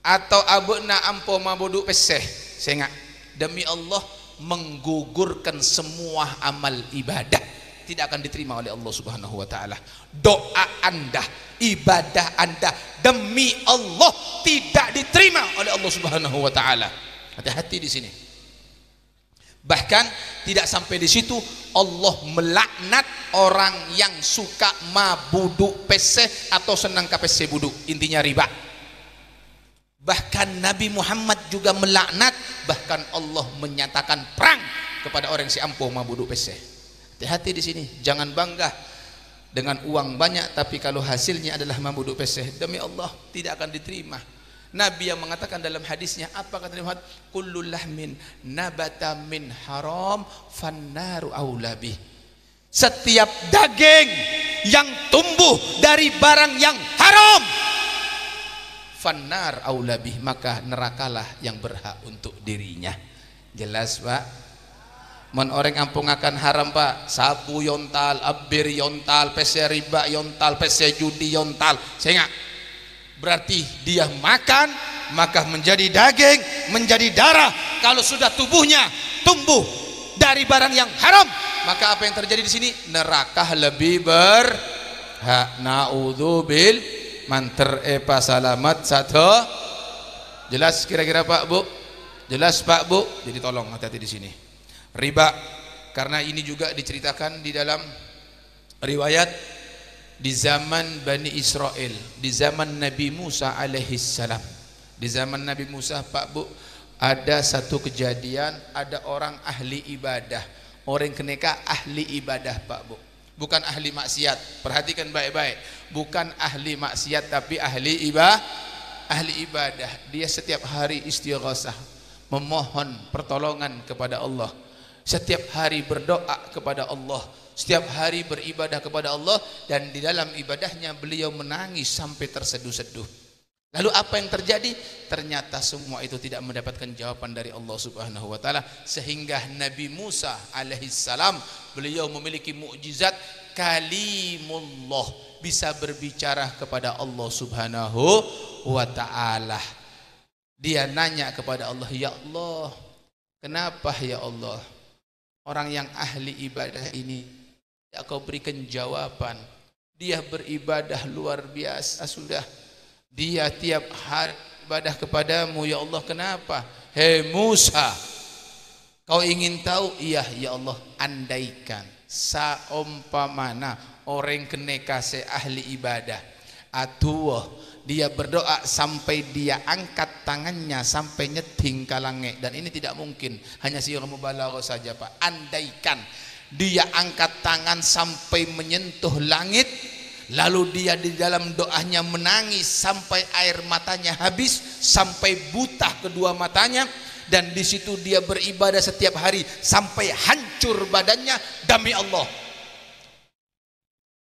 atau abuna ampo mabudu peseh, saya nggak, demi Allah menggugurkan semua amal ibadah, tidak akan diterima oleh Allah Subhanahu wa taala. Doa Anda, ibadah Anda demi Allah tidak diterima oleh Allah Subhanahu wa taala. Hati-hati di sini. Bahkan tidak sampai di situ, Allah melaknat orang yang suka mabudu peseh atau senang kapese budu, intinya riba. Bahkan Nabi Muhammad juga melaknat, bahkan Allah menyatakan perang kepada orang si ampuh mabudu peseh. Hati-hati di sini, jangan bangga dengan uang banyak tapi kalau hasilnya adalah mabudu peseh, demi Allah tidak akan diterima. Nabi yang mengatakan dalam hadisnya, apa kata Nabi Muhammad? Kullu lahmin nabata min haram fannaru aulabi. Setiap daging yang tumbuh dari barang yang haram, fannar aulabi, maka nerakalah yang berhak untuk dirinya. Jelas Pak? Mon orang ampung akan haram Pak, sabu yontal, abir yontal, pese riba yontal, pese judi yontal, saya nggak. Berarti dia makan maka menjadi daging, menjadi darah. Kalau sudah tubuhnya tumbuh dari barang yang haram, maka apa yang terjadi di sini? Neraka lebih berhak. Naudzubil manter epa salamat satu. Jelas kira-kira Pak Bu? Jelas Pak Bu? Jadi tolong hati-hati di sini. Riba, karena ini juga diceritakan di dalam riwayat di zaman Bani Israel, di zaman Nabi Musa alaihissalam. Di zaman Nabi Musa Pak Bu, ada satu kejadian, ada orang ahli ibadah, orang keneka ahli ibadah Pak Bu, bukan ahli maksiat. Perhatikan baik-baik, bukan ahli maksiat tapi ahli ibadah. Dia setiap hari istighosah, memohon pertolongan kepada Allah, setiap hari berdoa kepada Allah, setiap hari beribadah kepada Allah, dan di dalam ibadahnya beliau menangis sampai terseduh-seduh. Lalu apa yang terjadi? Ternyata semua itu tidak mendapatkan jawaban dari Allah Subhanahu wa taala, sehingga Nabi Musa alaihissalam beliau memiliki mukjizat kalimullah, bisa berbicara kepada Allah Subhanahu wa taala. Dia nanya kepada Allah, ya Allah, kenapa ya Allah orang yang ahli ibadah ini ya kau berikan jawaban. Dia beribadah luar biasa sudah. Dia tiap hari ibadah kepadamu ya Allah, kenapa? Hei Musa, kau ingin tahu? Iya ya Allah, andaikan saumpamana orang kene kase ahli ibadah atuh dia berdoa sampai dia angkat tangannya sampai nyeding kalange, dan ini tidak mungkin, hanya sighah mubalaghah saja Pak. Andaikan dia angkat tangan sampai menyentuh langit, lalu dia di dalam doanya menangis sampai air matanya habis, sampai buta kedua matanya, dan di situ dia beribadah setiap hari sampai hancur badannya, demi Allah.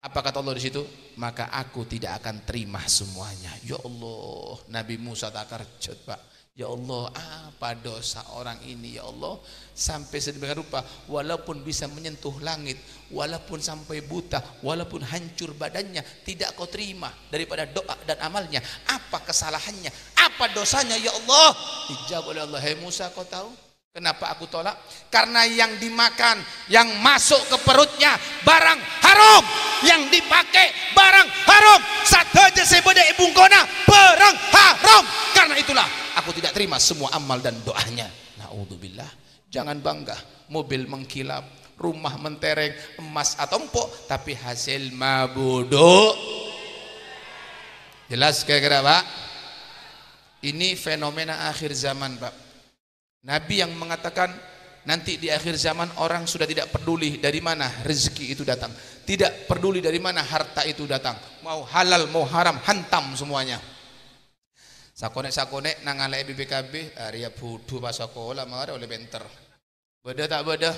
Apa kata Allah di situ? Maka aku tidak akan terima semuanya. Ya Allah, Nabi Musa tak kerjut Pak. Ya Allah, apa dosa orang ini ya Allah sampai sedemikian rupa, walaupun bisa menyentuh langit, walaupun sampai buta, walaupun hancur badannya, tidak kau terima daripada doa dan amalnya. Apa kesalahannya? Apa dosanya ya Allah? Dijawab oleh Allah, hei Musa, kau tahu kenapa aku tolak? Karena yang dimakan, yang masuk ke perutnya barang haram, yang dipakai barang haram, saja sebeda ibungkona barang haram. Karena itulah aku tidak terima semua amal dan doanya. Naudzubillah. Jangan bangga mobil mengkilap, rumah mentereng, emas atau empuk, tapi hasil mabuduk. Jelas kira-kira Pak? Ini fenomena akhir zaman Pak. Nabi yang mengatakan nanti di akhir zaman orang sudah tidak peduli dari mana rezeki itu datang, tidak peduli dari mana harta itu datang, mau halal mau haram hantam semuanya. Sakonek nangalai BPKB area budu pas sekolah mare oleh benter. Beda tak beda?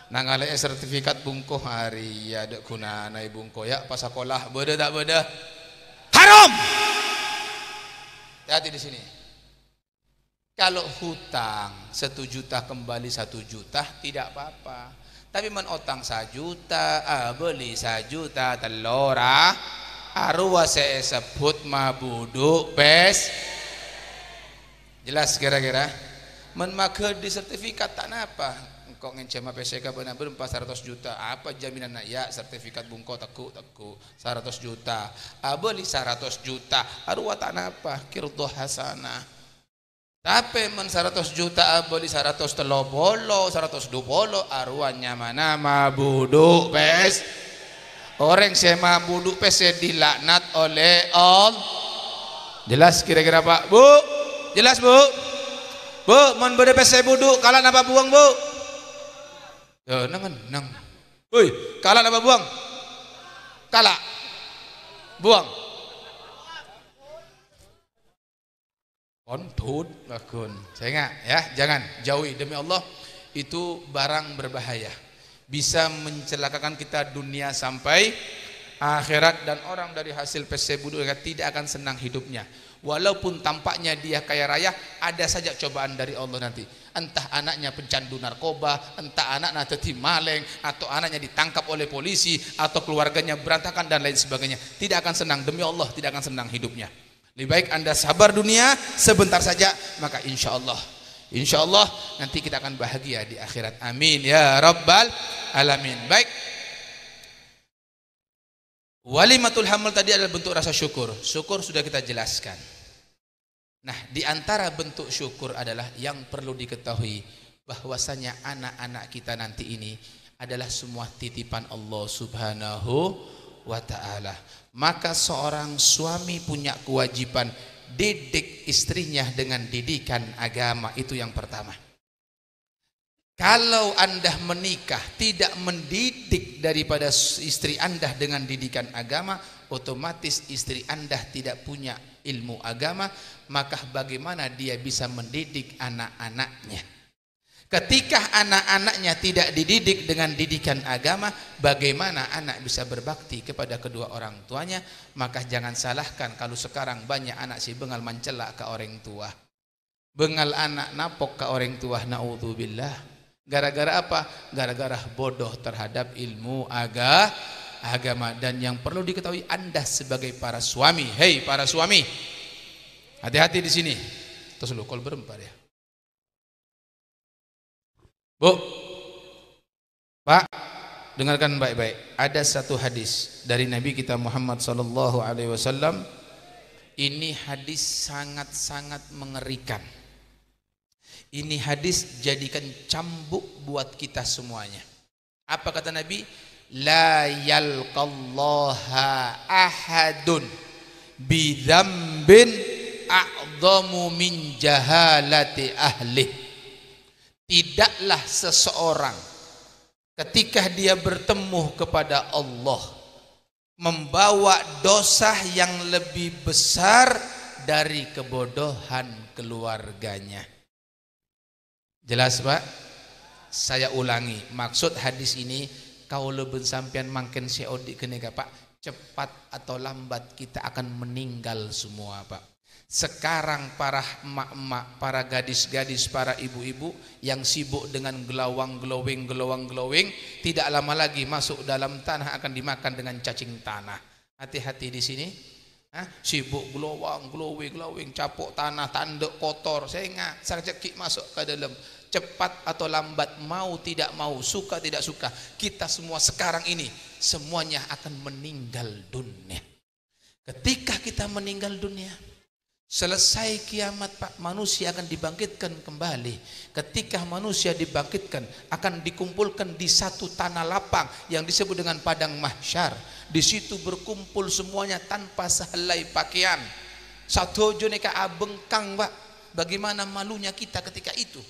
Nangalai sertifikat bungkoh hari ada gunana bungkoh ya pas sekolah. Beda tak beda? Haram. Hati di sini. Kalau hutang 1 juta kembali 1 juta tidak apa-apa. Tapi menotang 1 juta, beli 1 juta telora, arwah saya sebut mabuduk pes. Jelas kira-kira? Menmaker di sertifikat tak apa. Engkau ngencema PSK benar-benar 400 juta. Apa jaminan ya sertifikat bungko teku 100 juta. Beli 100 juta, arwah tak apa. Kirdoh hasanah. Tapi men 100 juta beli 100 telobolo 120 arwahnya mana mabuduk pes. Orang saya mabuduk pes saya dilaknat oleh Allah. Jelas kira-kira Pak? Bu? Jelas Bu? Bu, mon bede pes saya buduk kalah apa buang Bu? Ya nang. Woi, kalah apa buang? Kalah. Buang. Kontut bakun. Saya ingat ya, jangan jauhi demi Allah, itu barang berbahaya. Bisa mencelakakan kita dunia sampai akhirat, dan orang dari hasil PC buduk tidak akan senang hidupnya. Walaupun tampaknya dia kaya raya, ada saja cobaan dari Allah nanti. Entah anaknya pencandu narkoba, entah anaknya teti maleng, atau anaknya ditangkap oleh polisi, atau keluarganya berantakan dan lain sebagainya. Tidak akan senang, demi Allah tidak akan senang hidupnya. Lebih baik Anda sabar dunia sebentar saja, maka insya Allah nanti kita akan bahagia di akhirat. Amin ya rabbal alamin. Baik, walimatul hamil tadi adalah bentuk rasa syukur. Syukur sudah kita jelaskan. Nah, di antara bentuk syukur adalah yang perlu diketahui bahwasanya anak-anak kita nanti ini adalah semua titipan Allah Subhanahu wa ta'ala. Maka seorang suami punya kewajiban didik istrinya dengan didikan agama. Itu yang pertama. Kalau Anda menikah tidak mendidik daripada istri Anda dengan didikan agama, otomatis istri Anda tidak punya ilmu agama. Maka bagaimana dia bisa mendidik anak-anaknya? Ketika anak-anaknya tidak dididik dengan didikan agama, bagaimana anak bisa berbakti kepada kedua orang tuanya? Maka jangan salahkan kalau sekarang banyak anak si bengal mencela ke orang tua. Bengal anak napok ke orang tua, naudzubillah. Gara-gara apa? Gara-gara bodoh terhadap ilmu agama. Dan yang perlu diketahui Anda sebagai para suami, hei para suami, hati-hati di sini. Terus lu kol berempat ya. Bu, Pak, dengarkan baik-baik. Ada satu hadis dari Nabi kita Muhammad sallallahu alaihi wasallam. Ini hadis sangat-sangat mengerikan. Ini hadis jadikan cambuk buat kita semuanya. Apa kata Nabi? La yalqallaha ahadun bidzambin a'dhamu min jahalati ahli. Tidaklah seseorang ketika dia bertemu kepada Allah membawa dosa yang lebih besar dari kebodohan keluarganya. Jelas Pak? Saya ulangi, maksud hadis ini kau lebih sampean mangken seodik kenega Pak, cepat atau lambat kita akan meninggal semua Pak. Sekarang para emak-emak, para gadis-gadis, para ibu-ibu yang sibuk dengan gelawang glowing, tidak lama lagi masuk dalam tanah akan dimakan dengan cacing tanah. Hati-hati di sini. Sibuk glowing, capuk tanah, tanduk kotor, sehingga sarjeki masuk ke dalam. Cepat atau lambat, mau tidak mau, suka tidak suka, kita semua sekarang ini semuanya akan meninggal dunia. Ketika kita meninggal dunia, selesai kiamat Pak, manusia akan dibangkitkan kembali. Ketika manusia dibangkitkan, akan dikumpulkan di satu tanah lapang yang disebut dengan padang mahsyar. Di situ berkumpul semuanya tanpa sehelai pakaian. Satu joneka abengkang Pak. Bagaimana malunya kita ketika itu.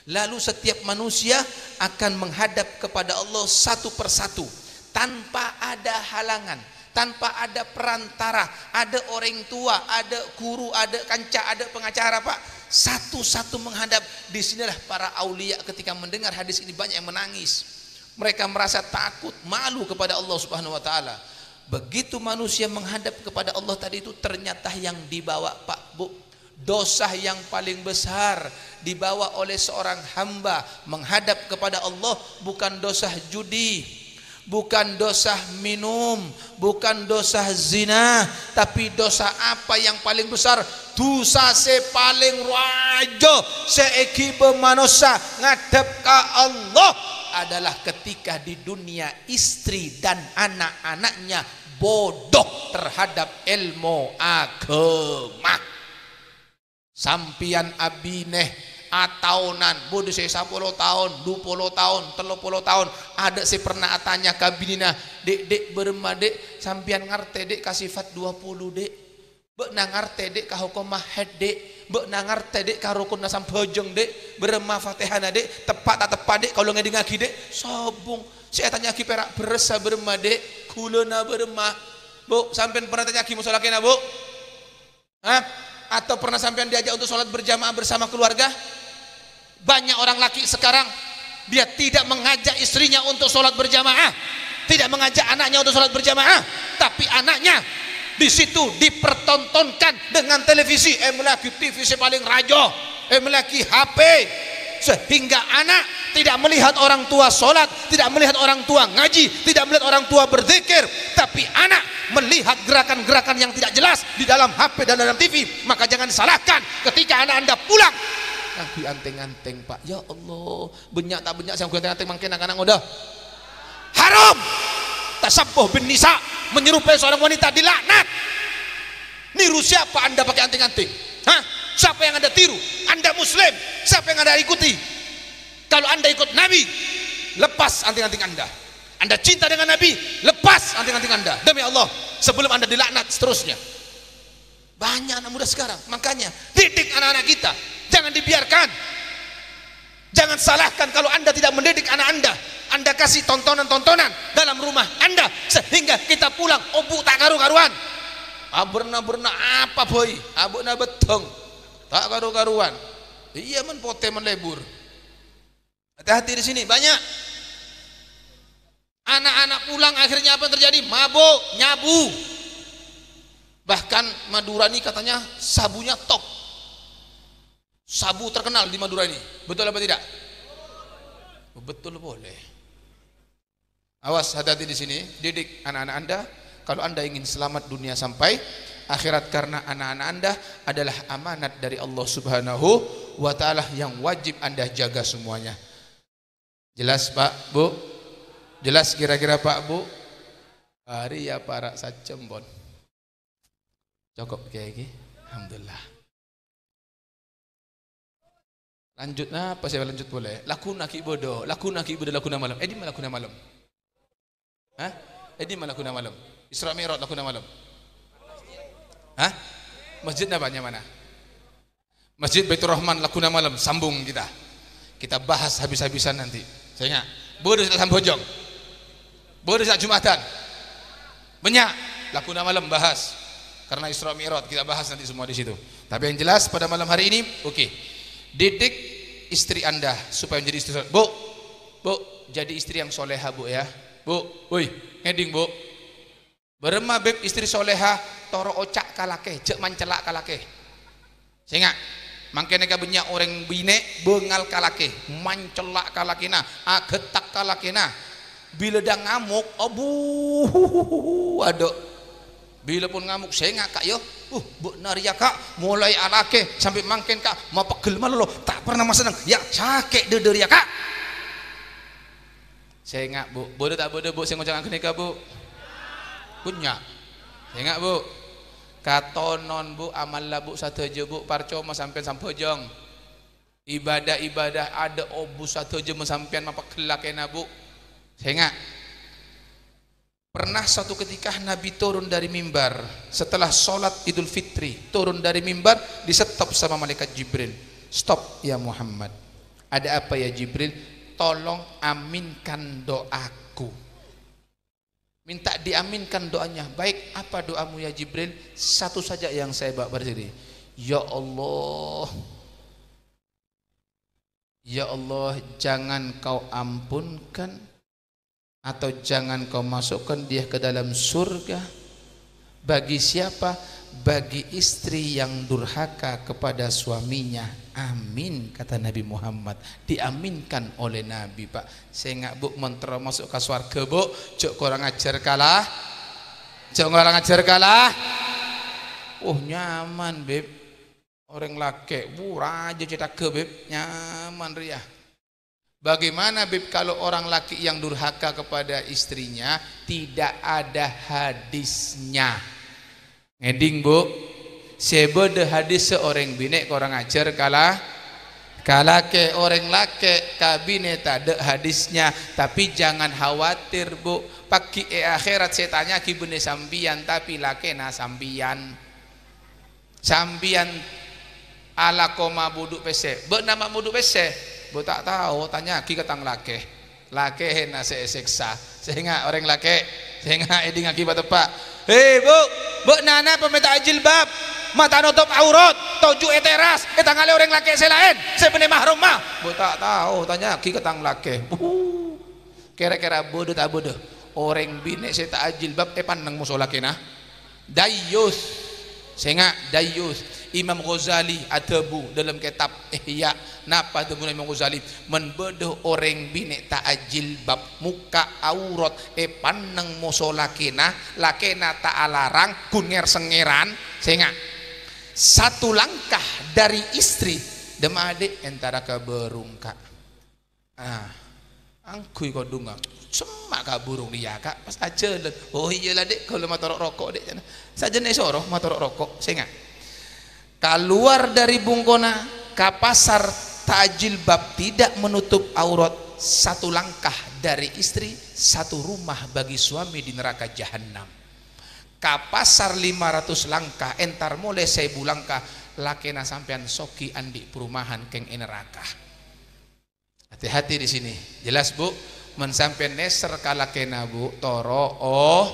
Lalu setiap manusia akan menghadap kepada Allah satu persatu tanpa ada halangan, tanpa ada perantara, ada orang tua, ada guru, ada kanca, ada pengacara Pak. Satu-satu menghadap. Disinilah para aulia ketika mendengar hadis ini banyak yang menangis. Mereka merasa takut, malu kepada Allah Subhanahu wa taala. Begitu manusia menghadap kepada Allah tadi itu, ternyata yang dibawa Pak Bu, dosa yang paling besar dibawa oleh seorang hamba menghadap kepada Allah bukan dosa judi, bukan dosa minum, bukan dosa zina, tapi dosa apa yang paling besar? Dosa paling rajo seeki manusia ngadep ke Allah adalah ketika di dunia istri dan anak-anaknya bodoh terhadap ilmu agama. Sampian abineh ataunan bodoh saya 10 tahun, 20 tahun, 30 tahun. Ada saya pernah tanya kabinina, dek berema dek, sampian ngarte dek kasifat 20 dek. Bek nangarte dek kahukumah head dek, bek nangarte dek karukun nasam bojong dek, berema fatihana dek, tepat tak tepat dek kalau ngedi ngaki dek, sobung. Saya tanya ki perak beresa berema dek, kulona berema. Bu, sampean pernah tanya ki musola kena bu? Hah? Atau pernah sampean diajak untuk sholat berjamaah bersama keluarga? Banyak orang laki sekarang dia tidak mengajak istrinya untuk sholat berjamaah, tidak mengajak anaknya untuk sholat berjamaah, tapi anaknya di situ dipertontonkan dengan televisi, melaki TV paling rajo, melaki HP, sehingga anak tidak melihat orang tua sholat, tidak melihat orang tua ngaji, tidak melihat orang tua berzikir, tapi anak melihat gerakan-gerakan yang tidak jelas di dalam HP dan dalam TV. Maka jangan salahkan ketika anak anda pulang Nabi anteng-anteng Pak. Ya Allah, benyak tak benyak saya anteng-anteng mungkin anak-anak udah haram. Tasabbuh bin nisa, menyerupai seorang wanita, dilaknat. Niru siapa anda pakai anteng-anteng? Hah? Siapa yang anda tiru? Anda muslim, siapa yang anda ikuti? Kalau anda ikut Nabi, lepas anting-anting anda. Anda cinta dengan Nabi, lepas anting-anting anda. Demi Allah, sebelum anda dilaknat seterusnya. Banyak anak muda sekarang. Makanya didik anak-anak kita, jangan dibiarkan. Jangan salahkan kalau anda tidak mendidik anak anda. Anda kasih tontonan-tontonan dalam rumah anda sehingga kita pulang obu tak karu-karuan. Berna apa boy? Abuna betong tak karu-karuan. Iya men pote menlebur. Hati-hati di sini banyak anak-anak pulang akhirnya apa yang terjadi? Mabuk, nyabu. Bahkan Madura ini katanya sabunya top. Sabu terkenal di Madura ini. Betul apa tidak? Betul boleh. Awas, hati-hati di sini. Didik anak-anak anda. Kalau anda ingin selamat dunia sampai Akhirat karena anak-anak Anda adalah amanat dari Allah Subhanahu wa taala yang wajib Anda jaga semuanya. Jelas Pak, Bu? Jelas kira-kira Pak, Bu? Hari ya para sacembon. Cukup kayak gini. Alhamdulillah. Lanjut apa saya lanjut boleh? Lakuna ki bodoh, lakuna malam. Di mana lakuna malam? Hah? Di mana lakuna malam? Isra Mi'raj lakuna malam. Hah? Masjid namanya mana? Masjid Baitur Rahman lakuna malam, sambung kita. Kita bahas habis-habisan nanti. Saya ingat, bodoh sak Sambojong. Bodoh sak Jumatan. Banyak lakuna malam bahas. Karena Isra Mi'raj kita bahas nanti semua di situ. Tapi yang jelas pada malam hari ini, oke. Didik istri Anda supaya menjadi istri. Bu, jadi istri yang soleha Bu ya. Bu, woi, ngeding Bu. Berema beb istri soleha toro ocak kalake, jek mancelak kalake. Sehingga mangkene ka banyak orang bine bengal kalake, mancelak kalakena, agetak kalakena. Bila dah ngamuk, aduh. Bila pun ngamuk saya ngakak yo, Bu Naria kak mulai alake sampai mangken kak mau pegel malu lo tak pernah mas seneng ya sakit deder ya kak. Saya ngak Bu, bodoh tak bodoh Bu, saya ngocak kenika Bu. Punya, saya ngak Bu. Katonon Bu, amal labu satu aja Bu, parcoma sampai sampojong. Ibadah ada obu satu aja sampean apa kelakena Bu. Saya ngak. Pernah suatu ketika Nabi turun dari mimbar setelah sholat Idul Fitri, turun dari mimbar disetop sama malaikat Jibril. Stop ya Muhammad. Ada apa ya Jibril? Tolong aminkan doaku. Minta diaminkan doanya. Baik, apa doamu ya Jibril? Satu saja yang saya bawa berdiri. Ya Allah, jangan kau ampunkan atau jangan kau masukkan dia ke dalam surga. Bagi siapa? Bagi istri yang durhaka kepada suaminya. Amin, kata Nabi Muhammad. Diaminkan oleh Nabi Pak. Saya nggak Bu mentera masuk ke surga Bu. Cuk kurang ajar kalah. Nyaman beb. Orang laki raja cetak ke beb. Nyaman ria. Bagaimana beb kalau orang laki yang durhaka kepada istrinya tidak ada hadisnya? Ngeding Bu, sebeda hadis seorang bine korang ajar kalah ke orang laki kabine tak ada hadisnya. Tapi jangan khawatir Bu, pagi akhirat saya tanya ki bune sambian tapi laki na sambian ala koma buduk pese bernama buduk pese. Bu tak tahu, tanya ki ketang lake na seksa sehingga orang lake sehingga eding akibat tepak. Hei bu nana peminta jilbab mata nutup aurat toju eteras etangale orang lake selain sebenarnya mahrum mah. Bu tak tahu, tanya ki ketang lake. Kira-kira bodoh tak bodoh orang bine saya tak jilbab pandang musuh lake nah dayus sehingga dayus. Imam Ghazali adabu dalam kitab Ihya napa adabu Imam Ghazali menbedah orang bine ta'ajil bab muka aurat pandang musuh lakena tak alarang kunger sengeran sehingga satu langkah dari istri demade antara keberungka angkui kau dunga semak ka burung dia kak pas aja oh iyalah dek kalau motor rokok dek saja nih soroh motor rokok sehingga keluar dari bungkona ke pasar ta'jil bab tidak menutup aurat satu langkah dari istri satu rumah bagi suami di neraka jahanam. Ke pasar 500 langkah entar mulai 1000 langkah lakena sampean soki andi perumahan keng neraka. Hati-hati di sini. Jelas Bu, men sampean neser kalakena Bu toro oh.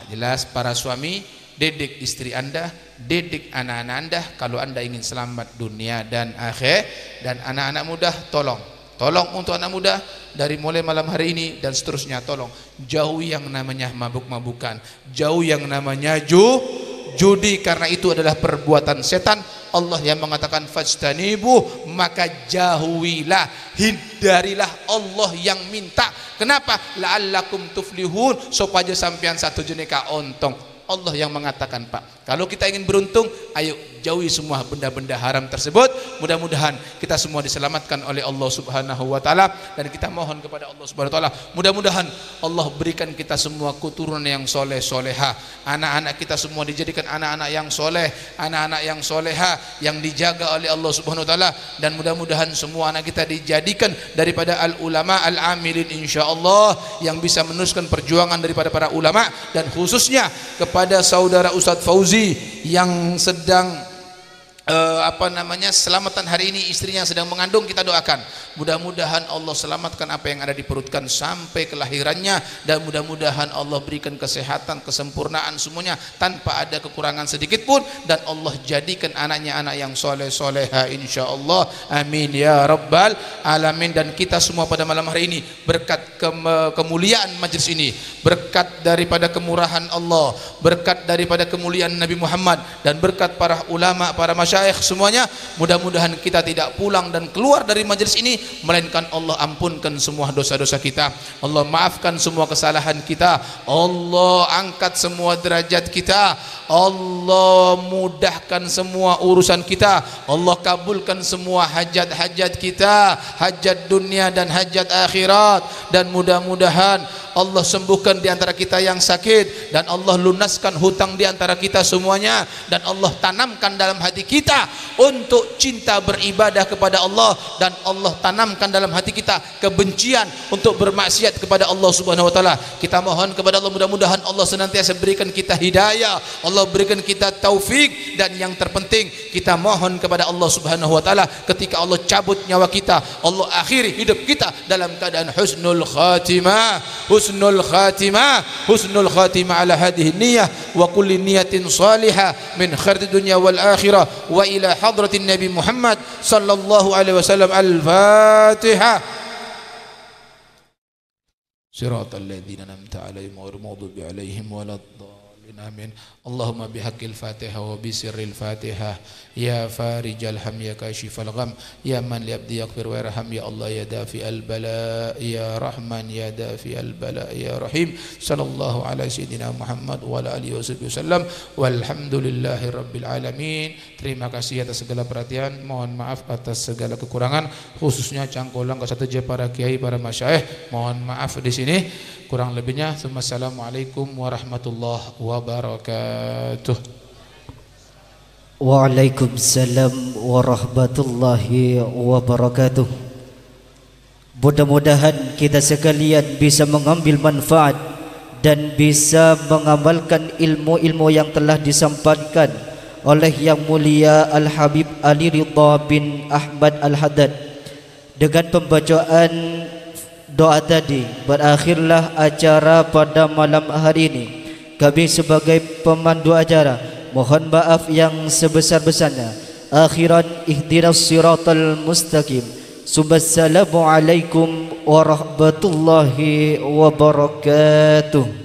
Jelas para suami didik istri Anda, didik anak-anak Anda kalau Anda ingin selamat dunia dan akhir. Dan anak-anak muda tolong untuk anak muda dari mulai malam hari ini dan seterusnya tolong jauhi yang namanya mabuk-mabukan, jauh yang namanya judi karena itu adalah perbuatan setan. Allah yang mengatakan fajtanibu maka jauhilah, hindarilah. Allah yang minta Kenapa? La'allakum tuflihun, supaya sampean satu jeneka ontong. Allah yang mengatakan, Pak, kalau kita ingin beruntung, ayo jauhi semua benda-benda haram tersebut. Mudah-mudahan kita semua diselamatkan oleh Allah Subhanahu wa taala, dan kita mohon kepada Allah Subhanahu wa taala, mudah-mudahan Allah berikan kita semua keturunan yang soleh soleha. Anak-anak kita semua dijadikan anak-anak yang soleh, anak-anak yang soleha, yang dijaga oleh Allah Subhanahu wa taala, dan mudah-mudahan semua anak kita dijadikan daripada al-ulama al-amilin insyaallah, yang bisa meneruskan perjuangan daripada para ulama, dan khususnya kepada saudara Ustadz Fauzi yang sedang selamatan hari ini, istrinya sedang mengandung, kita doakan mudah-mudahan Allah selamatkan apa yang ada di perut kan sampai kelahirannya, dan mudah-mudahan Allah berikan kesehatan, kesempurnaan semuanya tanpa ada kekurangan sedikit pun, dan Allah jadikan anaknya anak yang soleh soleha insyaallah, amin ya rabbal alamin. Dan kita semua pada malam hari ini berkat kemuliaan majlis ini, berkat daripada kemurahan Allah, berkat daripada kemuliaan Nabi Muhammad, dan berkat para ulama, para masyayikh semuanya, mudah-mudahan kita tidak pulang dan keluar dari majlis ini melainkan Allah ampunkan semua dosa-dosa kita, Allah maafkan semua kesalahan kita, Allah angkat semua derajat kita, Allah mudahkan semua urusan kita, Allah kabulkan semua hajat-hajat kita, hajat dunia dan hajat akhirat, dan mudah-mudahan Allah sembuhkan di antara kita yang sakit, dan Allah lunaskan hutang di antara kita semuanya, dan Allah tanamkan dalam hati kita untuk cinta beribadah kepada Allah, dan Allah tanamkan dalam hati kita kebencian untuk bermaksiat kepada Allah Subhanahu wa taala. Kita mohon kepada Allah, mudah-mudahan Allah senantiasa berikan kita hidayah, Allah berikan kita taufik, dan yang terpenting kita mohon kepada Allah Subhanahu wa taala ketika Allah cabut nyawa kita, Allah akhiri hidup kita dalam keadaan husnul khatimah, husnul khatimah ala hadhihi niyyah wa kulli niyatin salihah min khairi dunya wal akhirah wa ila hadratin Nabi Muhammad sallallahu alaihi wasallam. Al-Fatihah. Siratal ladzina an'amta 'alaihim ghairil maghdubi 'alaihim waladdallin. Amin. Allahumma bihaqqil Fatihah wa bisirril Fatihah, ya farijal ham, ya kashifal gham, ya man li abdi yaghfir wa yarham, ya Allah ya dafi al bala, ya Rahman ya dafi al bala, ya Rahim. Sallallahu ala sayyidina Muhammad wa ala alihi wasallam, walhamdulillahi rabbil alamin. Terima kasih atas segala perhatian, mohon maaf atas segala kekurangan, khususnya cangkolang ke satu para kiai, para masyayikh, mohon maaf di sini kurang lebihnya. Assalamualaikum warahmatullahi wabarakatuh. Waalaikumsalam warahmatullahi wabarakatuh. Mudah-mudahan kita sekalian bisa mengambil manfaat dan bisa mengamalkan ilmu-ilmu yang telah disampaikan oleh Yang Mulia Al-Habib Ali Ridha bin Ahmad Al-Haddad. Dengan pembacaan doa tadi berakhirlah acara pada malam hari ini. Kami sebagai pemandu acara mohon maaf yang sebesar-besarnya. Akhiran ihdinas siratal mustaqim. Assalamualaikum warahmatullahi wabarakatuh.